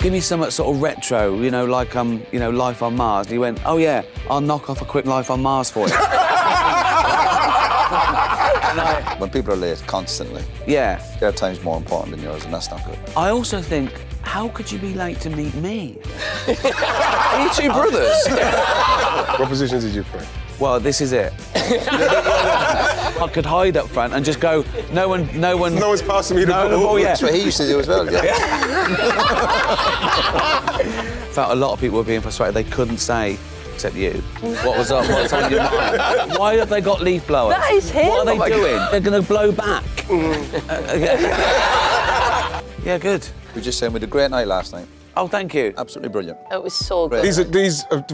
give me some sort of retro, you know, like Life on Mars. And he went, oh yeah, I'll knock off a quick Life on Mars for you. When people are late constantly, yeah, their time's more important than yours, and that's not good. I also think, how could you be late to meet me? Are you two brothers? What positions did you play? Well, this is it. I could hide up front and just go, no one. No one's passing me the ball. Oh, yeah. That's what he used to do as well, yeah. Felt a lot of people were being frustrated. They couldn't say, except you, what was up, what's on your mind? Why have they got leaf blowers? That is him. What are they doing? They're going to blow back. Yeah, good. We were just saying we had a great night last night. Oh, thank you. Absolutely brilliant. It was so good. These are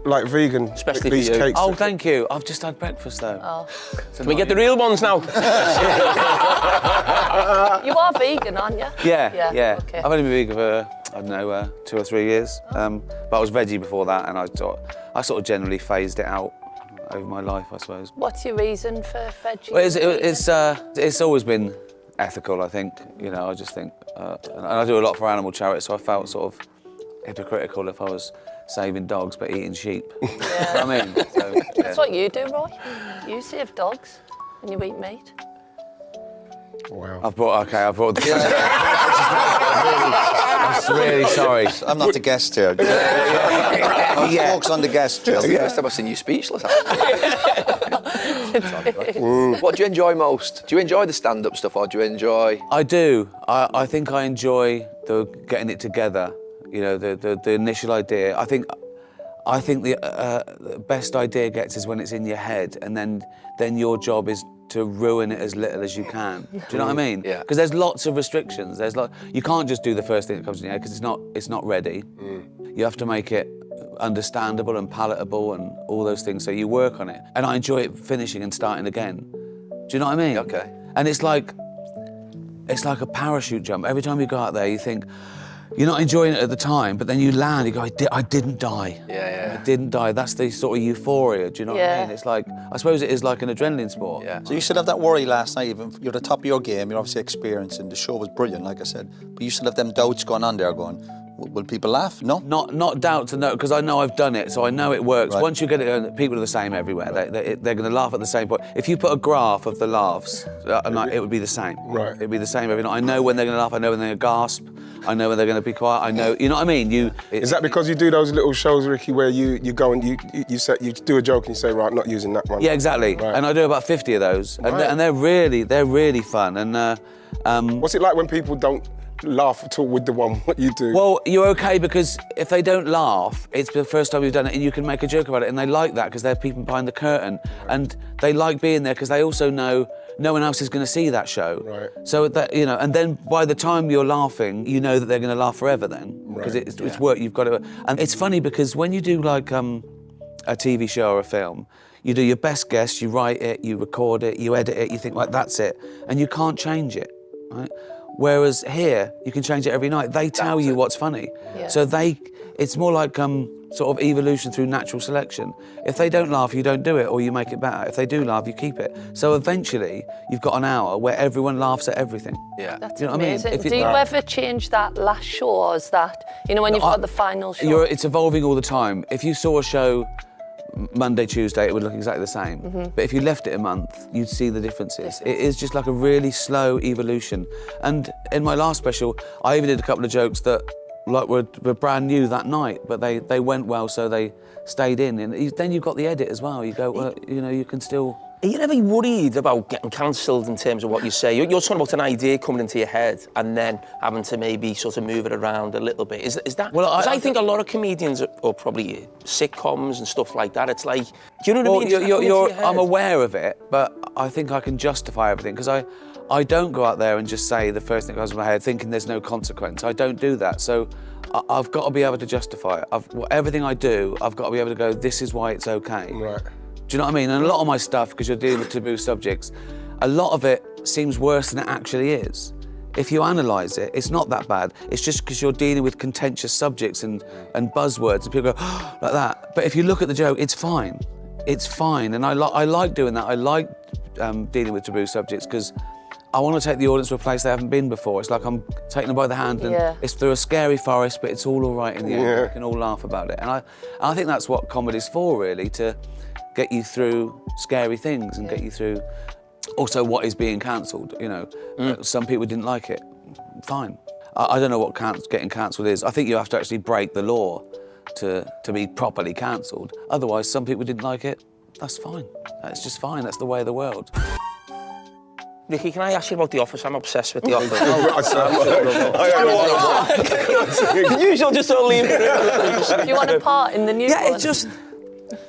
like vegan, Especially these for you. cakes. Oh, thank you. I've just had breakfast, though. Oh. Can we get the real ones now? You are vegan, aren't you? Yeah. Okay. I've only been vegan for, I don't know, 2 or 3 years. But I was veggie before that, and I sort of generally phased it out over my life, I suppose. What's your reason for veggie? Well, it's always been ethical, I think. You know, I just think, and I do a lot for animal charity, so I felt sort of hypocritical if I was saving dogs but eating sheep. Yeah. You know what I mean? So, yeah. That's what you do, Roy. You save dogs and you eat meat. Wow. I've brought the... I'm really sorry. I'm not the guest here. Focus on the guest, Jill. First time I've seen you speechless. What do you enjoy most? Do you enjoy the stand-up stuff, or do you enjoy... I do. I think I enjoy getting it together. You know, the initial idea. I think the best idea gets is when it's in your head, and then your job is to ruin it as little as you can. Do you know what I mean? Yeah. Because there's lots of restrictions. You can't just do the first thing that comes in your head because it's not ready. You have to make it understandable and palatable and all those things. So you work on it, and I enjoy it finishing and starting again. Do you know what I mean? Okay. And it's like a parachute jump. Every time you go out there, you think you're not enjoying it at the time, but then you land. You go, I didn't die. Yeah. I didn't die. That's the sort of euphoria. Do you know what I mean? It's like, I suppose it is like an adrenaline sport. Yeah. So you still have that worry last night, even you're at the top of your game, you're obviously experienced, and the show was brilliant, like I said, but you still have them doubts going on there going, will people laugh? No? Not doubt to know, because I know I've done it, so I know it works. Right. Once you get it, people are the same everywhere. Right. They're going to laugh at the same point. If you put a graph of the laughs, it would be the same. Right. It'd be the same every night. I know when they're going to laugh. I know when they're going to gasp. I know when they're going to be quiet. I know, you know what I mean? Is that because you do those little shows, Ricky, where you go and you do a joke and you say, right, not using that one? Yeah, exactly. Right. And I do about 50 of those, and they're really fun. And what's it like when people don't laugh at all with the one what you do? well, you're okay, because if they don't laugh, it's the first time you've done it, and you can make a joke about it, and they like that because they're peeping behind the curtain, and they like being there because they also know no one else is going to see that show. Right. So that, you know, and then by the time you're laughing, you know that they're going to laugh forever then, because Right. it's work. You've got to, and it's funny because when you do like a TV show or a film, you do your best guess, you write it, you record it, you edit it, you think, like, that's it, and you can't change it, right? Whereas here, you can change it every night. They tell you what's funny. Yeah. So it's more like sort of evolution through natural selection. If they don't laugh, you don't do it, or you make it better. If they do laugh, you keep it. So eventually, you've got an hour where everyone laughs at everything. Yeah. That's You know what I mean? amazing. If Do you ever change that last show, or is that, you know, when you've got the final show? It's evolving all the time. If you saw a show Monday, Tuesday, it would look exactly the same. But if you left it a month, you'd see the differences. It is just like a really slow evolution. And in my last special, I even did a couple of jokes that like were brand new that night, but they went well, so they stayed in. And then you've got the edit as well. You go, well, you know, you can still... Are you ever worried about getting cancelled in terms of what you say? You're talking about an idea coming into your head and then having to maybe sort of move it around a little bit. Is that... Well, I think a lot of comedians, or probably sitcoms and stuff like that, it's like... Do you know what I mean? Just coming into your head. I'm aware of it, but I think I can justify everything, because I don't go out there and just say the first thing that comes to my head thinking there's no consequence. I don't do that. So I've got to be able to justify it. Everything I do, I've got to be able to go, this is why it's okay. Right. Do you know what I mean? And a lot of my stuff, because you're dealing with taboo subjects, a lot of it seems worse than it actually is. If you analyse it, it's not that bad. It's just because you're dealing with contentious subjects and buzzwords, and people go, oh, like that. But if you look at the joke, it's fine. It's fine. And I like doing that. I like dealing with taboo subjects, because I want to take the audience to a place they haven't been before. It's like I'm taking them by the hand and it's through a scary forest, but it's all right in the end. We can all laugh about it. And I think that's what comedy's for, really, to get you through scary things and get you through also what is being cancelled, you know. Some people didn't like it. Fine. I don't know what getting cancelled is. I think you have to actually break the law to be properly cancelled. Otherwise, some people didn't like it. That's fine. That's just fine. That's the way of the world. Ricky, can I ask you about The Office? I'm obsessed with The Office. You should just all leave it. Do you want a part in the new one? Yeah, it's just...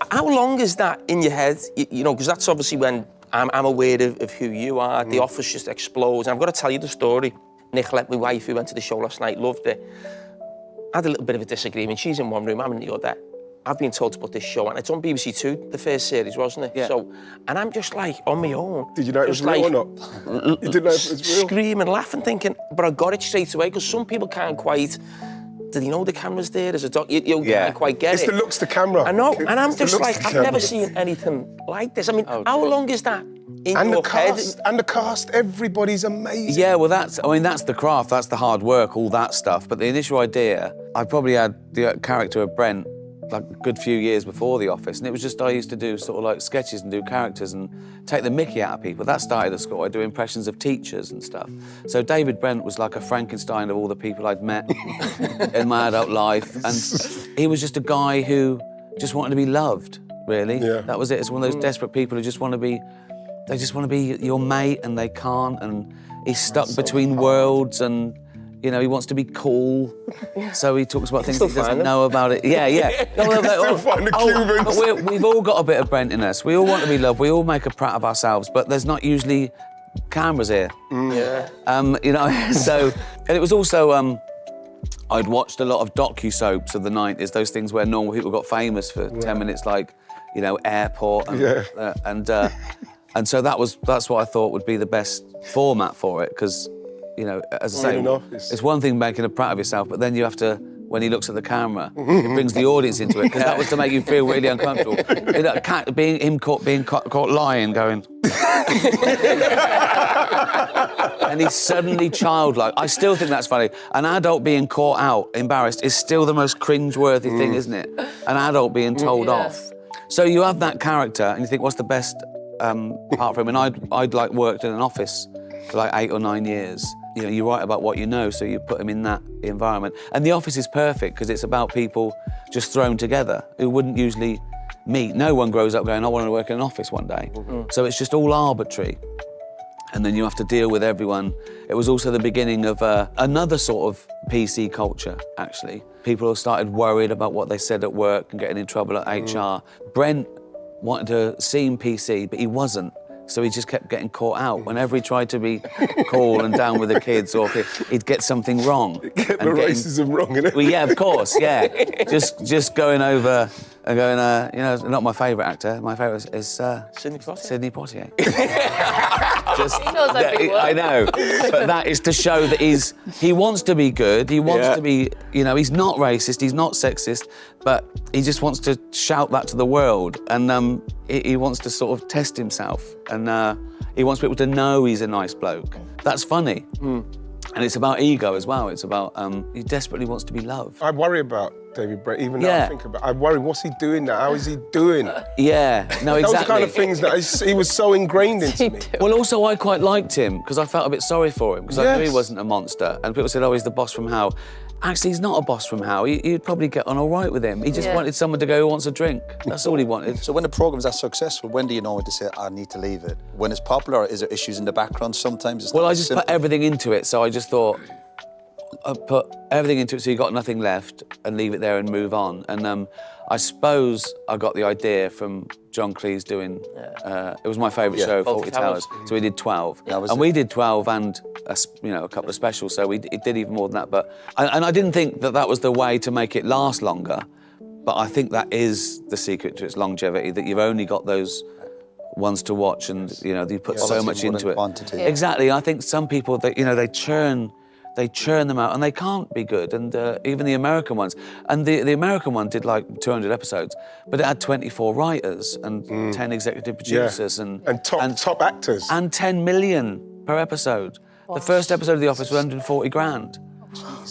How long is that in your head? You know, because that's obviously when I'm aware of who you are. The Office just explodes. And I've got to tell you the story. Nicolette, my wife, who went to the show last night, loved it. I had a little bit of a disagreement. She's in one room, I'm in the other. I've been told to put this show on. It's on BBC Two, the first series, wasn't it? Yeah. So, and I'm just like, on my own. Did you know it was real or not? You didn't know if it was real? Screaming, laughing, thinking, but I got it straight away, because some people can't quite... Did he know the camera's there? As a doc, you can't quite get It's it. the looks to camera. I know, and I'm It's the just looks like, to I've camera. never seen anything like this. I mean, how long is that in And your the head? cast, and the cast, everybody's amazing. Yeah, well, that's the craft, that's the hard work, all that stuff. But the initial idea, I probably had the character of Brent like a good few years before The Office, and it was just I used to do sort of like sketches and do characters and take the mickey out of people. That started at school. I do impressions of teachers and stuff. So David Brent was like a Frankenstein of all the people I'd met in my adult life, and he was just a guy who just wanted to be loved, really. Yeah. That was it. It's one of those desperate people who just want to be, they just want to be your mate and they can't, and he's stuck between worlds, and you know, he wants to be cool, so he talks about things that he doesn't know about it. Yeah. Still find the Cubans. But we've all got a bit of Brent in us. We all want to be loved. We all make a prat of ourselves, but there's not usually cameras here. Yeah. You know, so... And it was also... I'd watched a lot of docu-soaps of the 90s, those things where normal people got famous for 10 minutes, like, you know, Airport. And, and so that's what I thought would be the best format for it, because... You know, as I say, it's one thing making a prat of yourself, but then you have to, when he looks at the camera, it brings the audience into it, because that was to make you feel really uncomfortable. You know, being caught lying, going... And he's suddenly childlike. I still think that's funny. An adult being caught out, embarrassed, is still the most cringe-worthy thing, isn't it? An adult being told off. So you have that character, and you think, what's the best part for him? And I'd like worked in an office for like 8 or 9 years. You know, you write about what you know, so you put them in that environment. And The Office is perfect because it's about people just thrown together who wouldn't usually meet. No one grows up going, I want to work in an office one day. So it's just all arbitrary. And then you have to deal with everyone. It was also the beginning of another sort of PC culture, actually. People started worried about what they said at work and getting in trouble at HR. Brent wanted to seem PC, but he wasn't. So he just kept getting caught out. Whenever he tried to be cool and down with the kids, or he'd get something wrong. Get the racism wrong, innit? Well, yeah, of course, yeah. just going over and going, you know, not my favourite actor. My favourite is Sidney Poitier. He knows every word. I know, but that is to show that he wants to be good. He wants to be, you know, he's not racist. He's not sexist, but he just wants to shout that to the world, and he wants to sort of test himself, and he wants people to know he's a nice bloke. That's funny. And it's about ego as well. It's about, he desperately wants to be loved. I worry about David Brent, even though I think about it. I worry, what's he doing now? How is he doing? Yeah, no, exactly. Those are the kind of things that he was so ingrained into me. Well, also, I quite liked him, because I felt a bit sorry for him, because I knew he wasn't a monster. And people said, oh, he's the boss from How. Actually, he's not a boss from How. You'd probably get on all right with him. He just wanted someone to go who wants a drink. That's all he wanted. So when the program's that successful, when do you know when to say, I need to leave it? When it's popular, or is there issues in the background sometimes? It's Well, not I just simple. put everything into it, so I just thought, I'd put everything into it so you got nothing left and leave it there and move on. And I suppose I got the idea from John Cleese doing, it was my favourite show, 40 Towers. So we did 12. And we did 12 and a couple of specials, so it did even more than that. But and I didn't think that was the way to make it last longer, but I think that is the secret to its longevity, that you've only got those ones to watch, and you know, you put so much into it. Quantity. Exactly. I think some people, they churn them out, and they can't be good. And even the American ones, and the American one did like 200 episodes, but it had 24 writers and 10 executive producers and top actors and 10 million per episode. The first episode of The Office was 140 grand.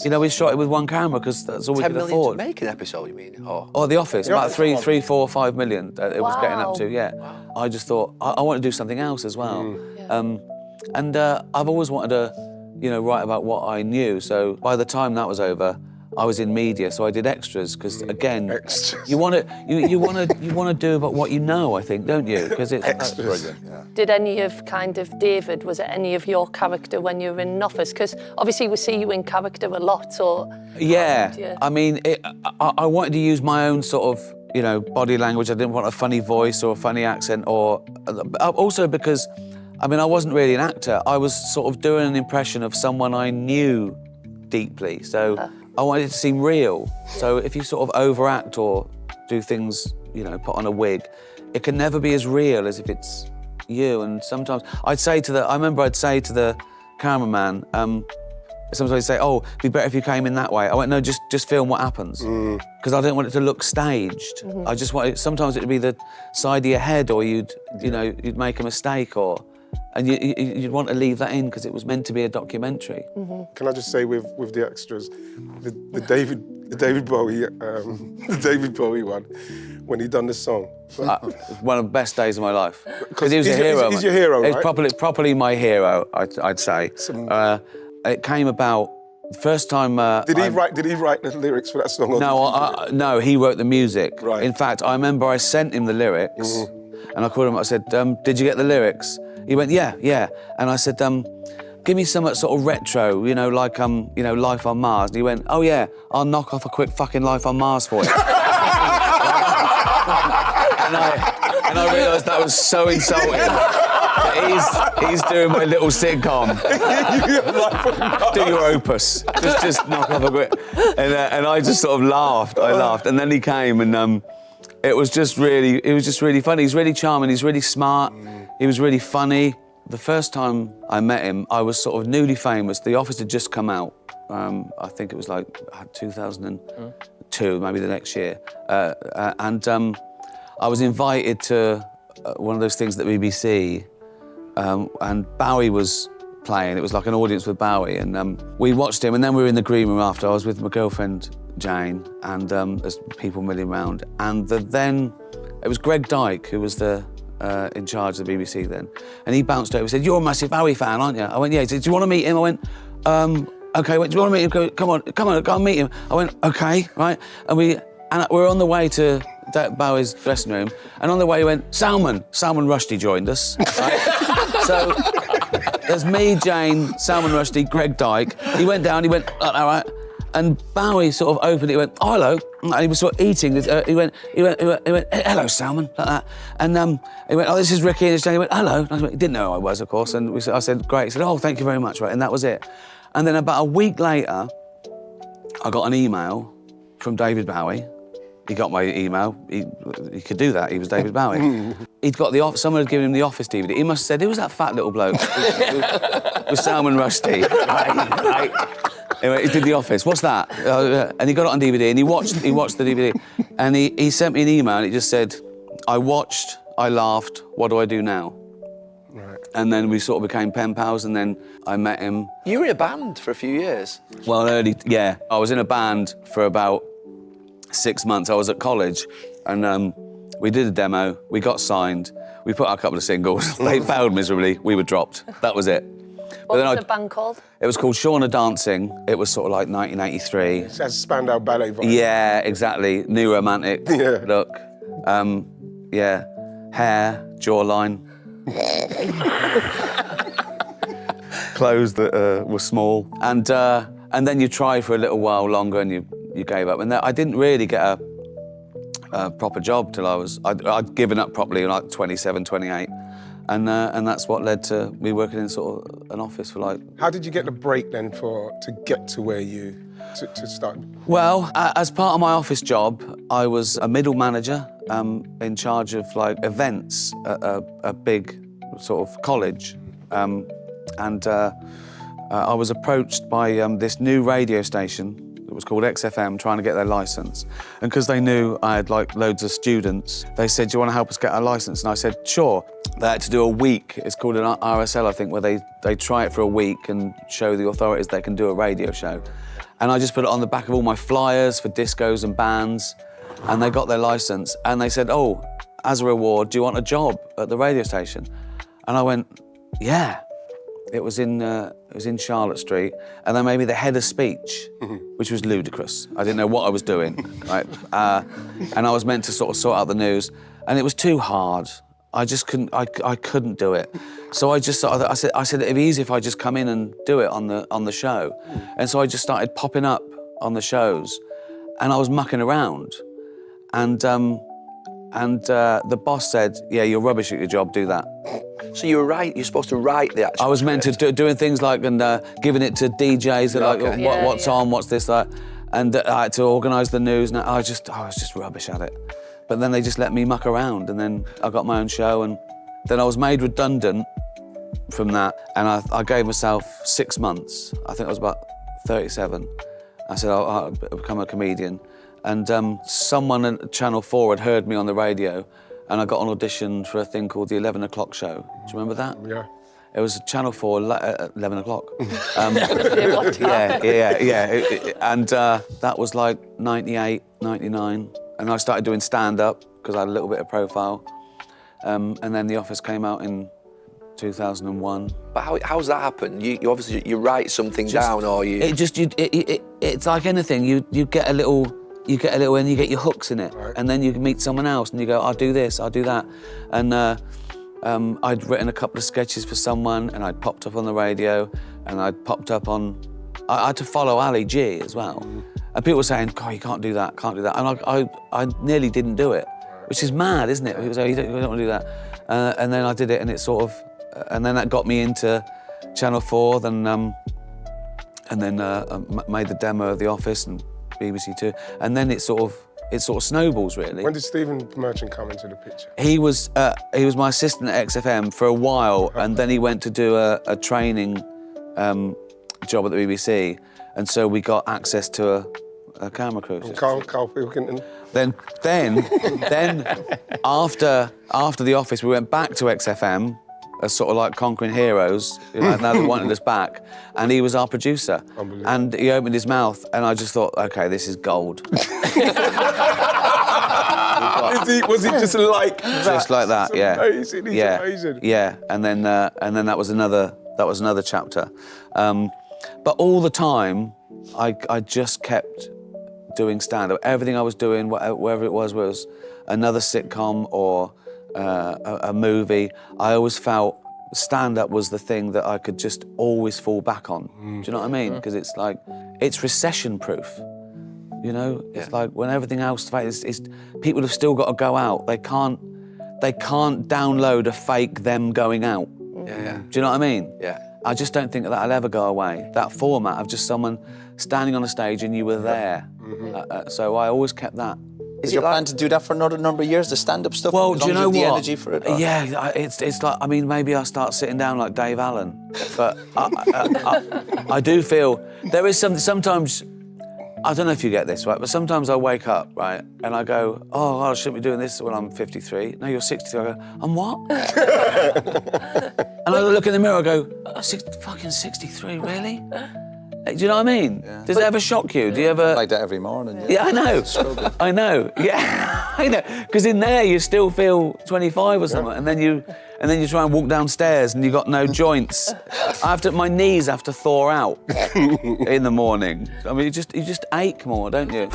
You know, we shot it with one camera because that's all we 10 could million afford. to make an episode, you mean? Or The Office, about Office, 3, 4, 5 million it was getting up Wow. to, yeah. I just thought, I want to do something else as well. I've always wanted to, you know, write about what I knew. So by the time that was over, I was in media, so I did extras because again, Extras. you want to do about what you know, I think, don't you? Because it's Extras. Did any of kind of David, was it any of your character when you were in office? Because obviously we see you in character a lot, so... Yeah, Yeah. I mean, I wanted to use my own sort of, you know, body language. I didn't want a funny voice or a funny accent, or also because, I mean, I wasn't really an actor. I was sort of doing an impression of someone I knew deeply, so I wanted it to seem real. So if you sort of overact or do things, you know, put on a wig, it can never be as real as if it's you. And sometimes I remember I'd say to the cameraman, sometimes I'd say, oh, it'd be better if you came in that way. I went, no, just film what happens. Because I don't want it to look staged. I just want it, sometimes it'd be the side of your head, or you'd make a mistake, and you'd want to leave that in because it was meant to be a documentary. Can I just say with the extras, the David Bowie one, when he done the song. One of the best days of my life. Because he was a hero. He's your hero, He's right? properly my hero, I'd say. It came about the first time. Did he write the lyrics for that song? Or No, he wrote the music. Right. In fact, I remember I sent him the lyrics, and I called him. I said, "Did you get the lyrics?" He went, "Yeah." And I said, "Give me some sort of retro, you know, like Life on Mars." And he went, "Oh yeah, I'll knock off a quick fucking Life on Mars for you." and I realised that was so insulting. He's doing my little sitcom. Do your opus. Just knock off a quick. And I just sort of laughed. I laughed, and then he came, and it was just really funny. He's really charming. He's really smart. He was really funny. The first time I met him, I was sort of newly famous. The Office had just come out. I think it was like 2002, maybe the next year. And I was invited to one of those things at the BBC, and Bowie was playing. It was like an audience with Bowie, and we watched him, and then we were in the green room after. I was with my girlfriend, Jane, and there's people milling around. And then it was Greg Dyke, who was in charge of the BBC then, and he bounced over and said, "You're a massive Bowie fan, aren't you?" I went, "Yeah." He said, "Do you want to meet him?" I went, "Okay." Went, "Do you want to meet him?" Come on, go and meet him. I went, "Okay," right? And we're on the way to Bowie's dressing room, and on the way he went, Salman Rushdie joined us. Right? So there's me, Jane, Salman Rushdie, Greg Dyke. He went down, he went, all right. And Bowie sort of opened it, he went, "Oh, hello." And he was sort of eating this, he went, "Hello, Salman," like that. And he went, "Oh, this is Ricky," and he went, "Hello." And I went, he didn't know who I was, of course, and I said, "Great." He said, "Oh, thank you very much," right, and that was it. And then about a week later, I got an email from David Bowie. He got my email. He could do that. He was David Bowie. He'd got someone had given him the Office DVD. He must have said, "Who was that fat little bloke?" It was Salman Rushdie. Anyway, he did The Office. "What's that?" And he got it on DVD, and he watched the DVD, and he sent me an email, and it just said, "I watched, I laughed. What do I do now?" Right. And then we sort of became pen pals, and then I met him. You were in a band for a few years. Well, yeah. I was in a band for about 6 months. I was at college, and we did a demo. We got signed. We put out a couple of singles. They failed miserably. We were dropped. That was it. What was the band called? It was called Shauna Dancing. It was sort of like 1983. It has Spandau Ballet vibe. Yeah, exactly. New romantic look. Yeah, hair, jawline. Clothes that were small. And then you tried for a little while longer, and you gave up. And I didn't really get a proper job till I'd given up properly like 27, 28. And that's what led to me working in sort of an office for like... How did you get the break then to get to where to start? Well, as part of my office job, I was a middle manager in charge of like events at a big sort of college. I was approached by this new radio station. It was called XFM, trying to get their licence. And because they knew I had like loads of students, they said, "Do you want to help us get our licence?" And I said, "Sure." they had to do a week. It's called an RSL, I think, where they try it for a week and show the authorities they can do a radio show. And I just put it on the back of all my flyers for discos and bands, and they got their licence. And they said, oh, as a reward, do you want a job at the radio station? And I went, yeah. It was in Charlotte Street, and they made me the head of speech, which was ludicrous. I didn't know what I was doing, right? And I was meant to sort of sort out the news, and it was too hard. I just couldn't. I couldn't do it. So I just I said it'd be easy if I just come in and do it on the show, and so I just started popping up on the shows, and I was mucking around, and the boss said, "Yeah, you're rubbish at your job. Do that." So you were right. You're supposed to write the actual. I was meant to doing things like giving it to DJs that Okay. what's on, what's this, that, and I had to organise the news. And I was just rubbish at it. But then they just let me muck around, and then I got my own show, and then I was made redundant from that, and I gave myself 6 months. I think I was about 37. I said I'll become a comedian, and someone at Channel 4 had heard me on the radio, and I got an audition for a thing called the 11 o'clock show. Do you remember that? Yeah. It was Channel 4 at 11 o'clock. And that was like 98, 99. And I started doing stand-up because I had a little bit of profile. And then The Office came out in 2001. But how's that happen? You obviously you write something down, or you. It's like anything. You get a little, and you get your hooks in it, Right. and then you meet someone else, and you go, I'll do this, I'll do that, and I'd written a couple of sketches for someone, and I'd popped up on the radio, and I'd popped up on. I had to follow Ali G as well. And people were saying, God, you can't do that, can't do that. And I nearly didn't do it, which is mad, isn't it? People say, you don't want to do that. And then I did it, and it sort of, and then that got me into Channel 4, and then made the demo of The Office and BBC Two. And then it sort of snowballs, really. When did Stephen Merchant come into the picture? He was my assistant at XFM for a while, and then he went to do a training job at the BBC, and so we got access to a camera crew. Carl Pilkington. Then after The Office, we went back to XFM as sort of like conquering heroes. Now they wanted us back, and he was our producer. Unbelievable. And he opened his mouth, and I just thought, okay, this is gold. Was he just like that? Just like that, It's yeah. Amazing. He's amazing. Yeah, and then that was another chapter. But all the time, I just kept doing stand-up. Everything I was doing, wherever it was another sitcom or a movie. I always felt stand-up was the thing that I could just always fall back on. Do you know what I mean? Because it's like, it's recession-proof. You know, it's like when everything else, is people have still got to go out. They can't download a fake them going out. Yeah. Do you know what I mean? Yeah. I just don't think that'll ever go away. That format of just someone standing on a stage and you were there. So I always kept that. Is your plan to do that for another number of years, the stand-up stuff? Well, as do you long know as you have what? the energy for it? Or? Yeah, it's like, I mean, maybe I'll start sitting down like Dave Allen. But I do feel there is sometimes, I don't know if you get this, right, but sometimes I wake up, right, and I go, oh, I shouldn't be doing this when I'm 53. No, you're 63. I go, I'm what? And I look in the mirror, I go, fucking 63, really? Do you know what I mean? Yeah. Does it ever shock you? Do you ever... Like that every morning. Yeah, I know. I know. Yeah, I know. Because in there you still feel 25 or something, and then you try and walk downstairs and you got no joints. My knees have to thaw out in the morning. I mean, you just ache more, don't you?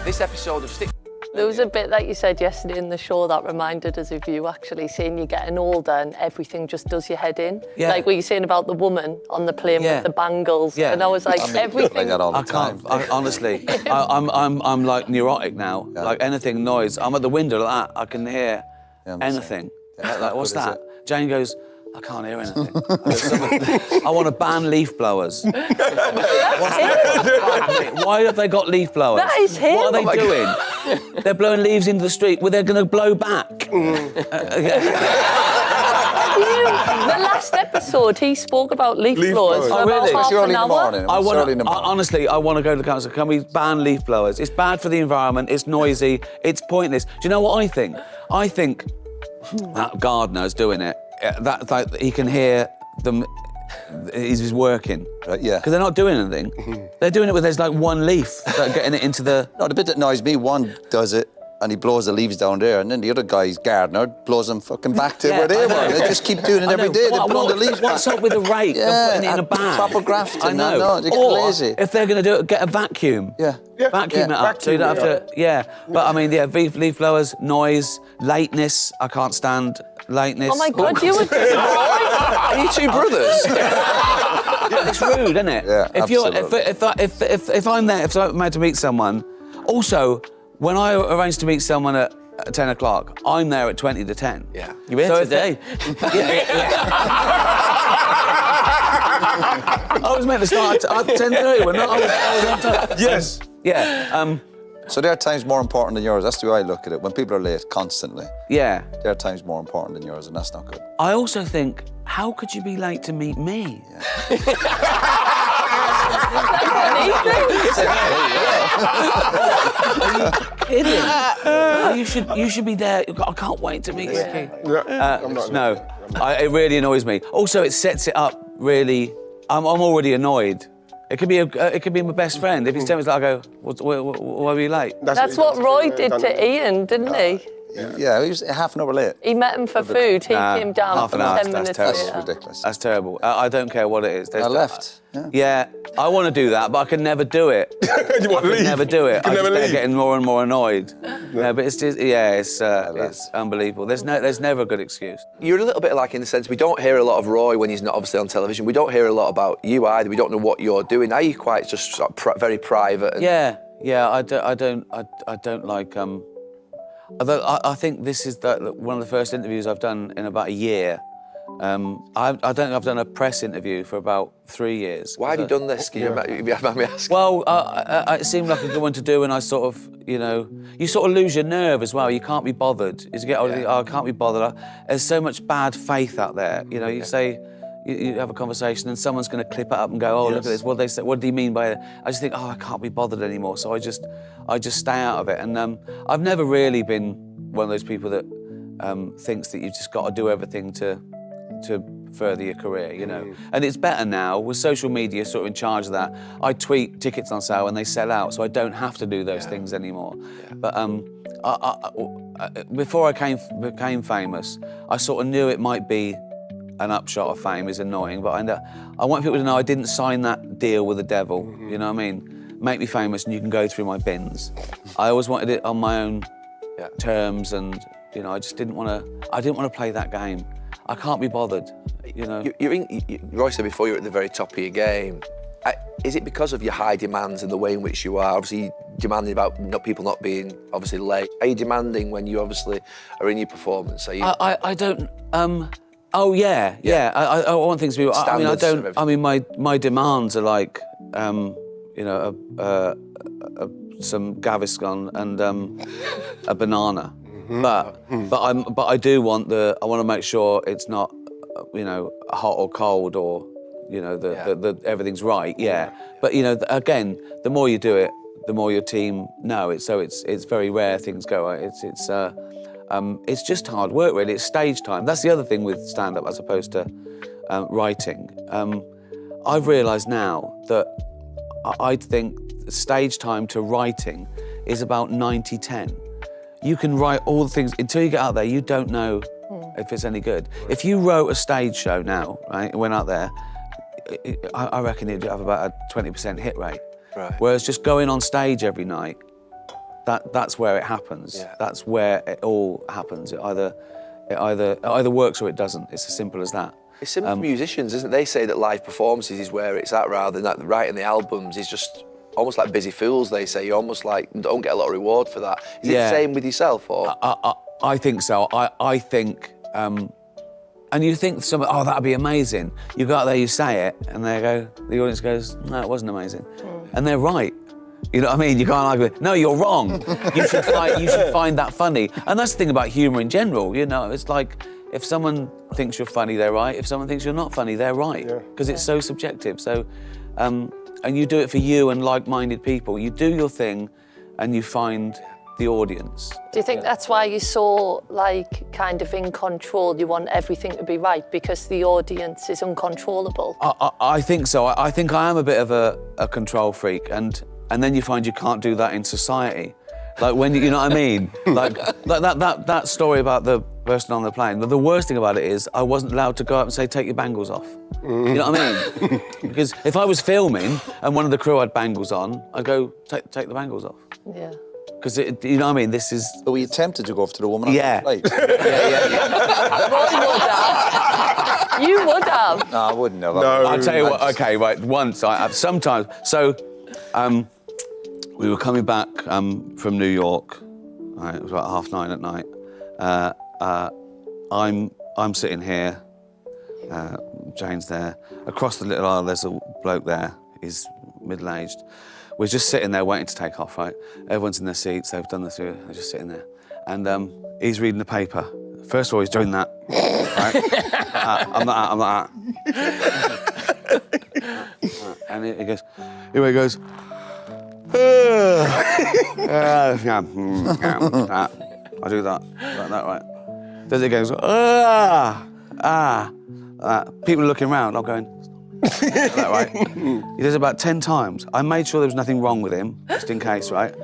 This episode of Stick. There was a bit that you said yesterday in the show that reminded us of you actually saying you're getting older and everything just does your head in. Yeah. Like what you're saying about the woman on the plane with the bangles. Yeah. And I was like, everything. Like that all the I time. can't. Honestly, I'm like neurotic now. Yeah. Like anything noise, I'm at the window like that. I can hear Yeah, I'm anything. Yeah. Like what's What is that? Jane goes, I can't hear anything. I want to ban leaf blowers. What's that? Why have they got leaf blowers? That is him. What are they doing? They're blowing leaves into the street. Well, they're going to blow back. The last episode, he spoke about leaf Leaf blowers blowers. for Oh, about really? half It's early an in the hour. morning. It's early in the morning. Honestly, I want to go to the council. Can we ban leaf blowers? It's bad for the environment. It's noisy. It's pointless. Do you know what I think? I think that gardener's doing it, he can hear them. He's working. Right, yeah. Because they're not doing anything. They're doing it with there's like one leaf that getting it into the. No, the bit that annoys me, one does it and he blows the leaves down there, and then the other guy's gardener blows them fucking back to where they were. They just keep doing it every day. They blow the leaves What's back. up with the rake and putting it in a bag? Proper grafting. I know. No, they get or lazy. if they're going to do it, get a vacuum. Yeah. Vacuum it up, so you don't have to. Yeah, but I mean, leaf blowers, noise, lateness. I can't stand lateness. Oh my God, you would. Are you two brothers? It's rude, isn't it? Yeah, absolutely. If I'm there, if I'm meant to meet someone. Also, when I arrange to meet someone at 10 o'clock, I'm there at 20 to 10. Yeah. You here today? I was meant to start at 10:30, wasn't I? I was on time. Yes. Yeah. So their time's more important than yours. That's the way I look at it. When people are late constantly, Yeah. their time's more important than yours, and that's not good. I also think, how could you be late to meet me? Kidding? You should be there. I can't wait to meet you. I'm not. No, it really annoys me. Also, it sets it up really. I'm already annoyed. It could be my best friend. If he's telling me, I go, why were you late? That's what Roy did to Ian, didn't he? Yeah, he was half an hour late. He met him for food. He came down half for an hour, 10 that's minutes terrible. That's later. ridiculous. That's terrible. I don't care what it is. I left. Yeah. Yeah, I want to do that, but I can never do it. You want to leave? Never do it. You can I never just leave. getting more and more annoyed. Yeah, but it's just, it's unbelievable. There's never a good excuse. You're a little bit like in the sense we don't hear a lot of Roy when he's not obviously on television. We don't hear a lot about you either. We don't know what you're doing. Are you quite just sort of very private? And... Yeah. I don't like. Although I think this is one of the first interviews I've done in about a year. I don't think I've done a press interview for about 3 years. Why have you done this? Can you mind me asking? Well, it seemed like a good one to do, and I sort of, you sort of lose your nerve as well. You can't be bothered. As you get older, I can't be bothered. There's so much bad faith out there. You say, you have a conversation, and someone's going to clip it up and go, "Oh, look at this. What they say? What do you mean by it?" I just think, "Oh, I can't be bothered anymore." So I just stay out of it. And I've never really been one of those people that thinks that you've just got to do everything to further your career, And it's better now with social media sort of in charge of that. I tweet tickets on sale and they sell out, so I don't have to do those things anymore. Yeah. But before I became famous, I sort of knew it might be an upshot of fame is annoying, but I want people to know I didn't sign that deal with the devil. You know what I mean? Make me famous and you can go through my bins. I always wanted it on my own terms, and I just didn't want to. I didn't want to play that game. I can't be bothered. Roy said before you're at the very top of your game. Is it because of your high demands and the way in which you are obviously demanding about people not being obviously late? Are you demanding when you obviously are in your performance? Are you? I don't. Oh yeah. I want things to be. I don't. I mean, my demands are like, some Gaviscon and a banana. But I do want I want to make sure it's not, hot or cold or, everything's right. Yeah. But again, the more you do it, the more your team know it. So it's very rare things go. It's just hard work, really. It's stage time. That's the other thing with stand-up as opposed to writing. I've realised now that I think stage time to writing is about 90-10. You can write all the things, until you get out there, you don't know if it's any good. If you wrote a stage show now, right, and went out there, I reckon it'd have about a 20% hit rate. Right. Whereas just going on stage every night, that's where it happens. Yeah. That's where it all happens. It either works or it doesn't. It's as simple as that. It's similar for musicians, isn't it? They say that live performances is where it's at rather than that writing the albums is just almost like busy fools, they say. You almost like don't get a lot of reward for that. Is it the same with yourself, or? I think so. I think, and you think that'd be amazing. You go out there, you say it, and the audience goes, no, it wasn't amazing. And they're right. You know what I mean? You can't argue with, no, you're wrong. You should find that funny. And that's the thing about humour in general, it's like, if someone thinks you're funny, they're right. If someone thinks you're not funny, they're right. Because it's so subjective. So, and you do it for you and like-minded people. You do your thing and you find the audience. Do you think that's why you're so, like, kind of in control? You want everything to be right because the audience is uncontrollable? I think so. I think I am a bit of a control freak, and then you find you can't do that in society. Like when you know what I mean? Like that story about the person on the plane. But the worst thing about it is I wasn't allowed to go up and say, take your bangles off. You know what I mean? Because if I was filming and one of the crew had bangles on, I'd go, take the bangles off. Yeah. Because you know what I mean? This is... So we attempted to go up to the woman on Yeah. the flight. You would have. No, I wouldn't have. No. I'll tell you what, okay, right, once, sometimes, so, we were coming back from New York, right, it was about 9:30 at night. I'm sitting here, Jane's there. Across the little aisle, there's a bloke there, he's middle-aged. We're just sitting there waiting to take off, right? Everyone's in their seats, they've done the through, they're just sitting there. And he's reading the paper. First of all, he's doing that, right? I'm not that. And he goes, he goes, I do that, like that, right? Then it goes, people are looking around, I'm going, like that, right? He does it about 10 times. I made sure there was nothing wrong with him, just in case, right?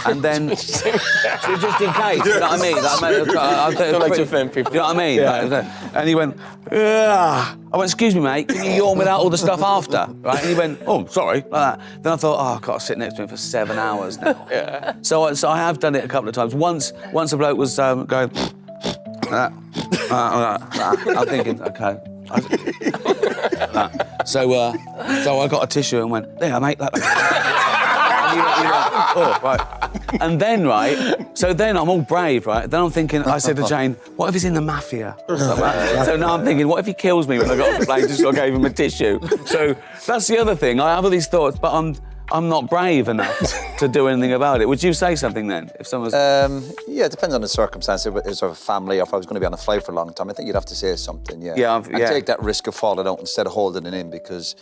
And then, just in case, you know what I mean? I don't like to offend people. You know what I mean? Yeah. And he went, I went, excuse me, mate, can you yawn without all the stuff after? Right? And he went, oh, sorry, like that. Then I thought, oh, I've got to sit next to him for 7 hours now. Yeah. So I have done it a couple of times. Once a bloke was going, like that. I'm thinking, okay. So I got a tissue and went, there, mate, like that. And he went, oh, right. And then, right, so then I'm all brave, right? Then I'm thinking, I said to Jane, what if he's in the mafia? So now I'm thinking, what if he kills me when I got off the plane just so I gave him a tissue? So that's the other thing. I have all these thoughts, but I'm not brave enough to do anything about it. Would you say something then, if someone's... Yeah, it depends on the circumstances. If it was a family or if I was going to be on a flight for a long time, I think you'd have to say something, yeah. Yeah, and take that risk of falling out instead of holding it in because...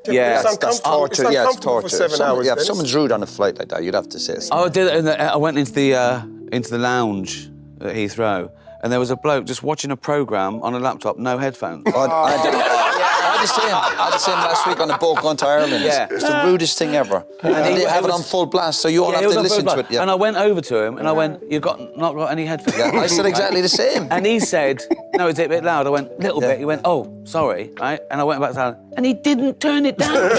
Yeah, that's torture. It's yeah, it's uncomfortable torture. for 7 hours. Yeah, if someone's rude on a flight like that, you'd have to say something. I did it. I went into the lounge at Heathrow, and there was a bloke just watching a programme on a laptop, no headphones. I had the same last week on a boat going to Ireland. Yeah. It's the rudest thing ever. And they have it on full blast, so you all have to listen to it. Yeah. And I went over to him and I went, you've not got any headphones? Yeah, I said exactly the same. And he said, no, is it a bit loud? I went, little bit. He went, oh, sorry, right? And I went back down, and he didn't turn it down.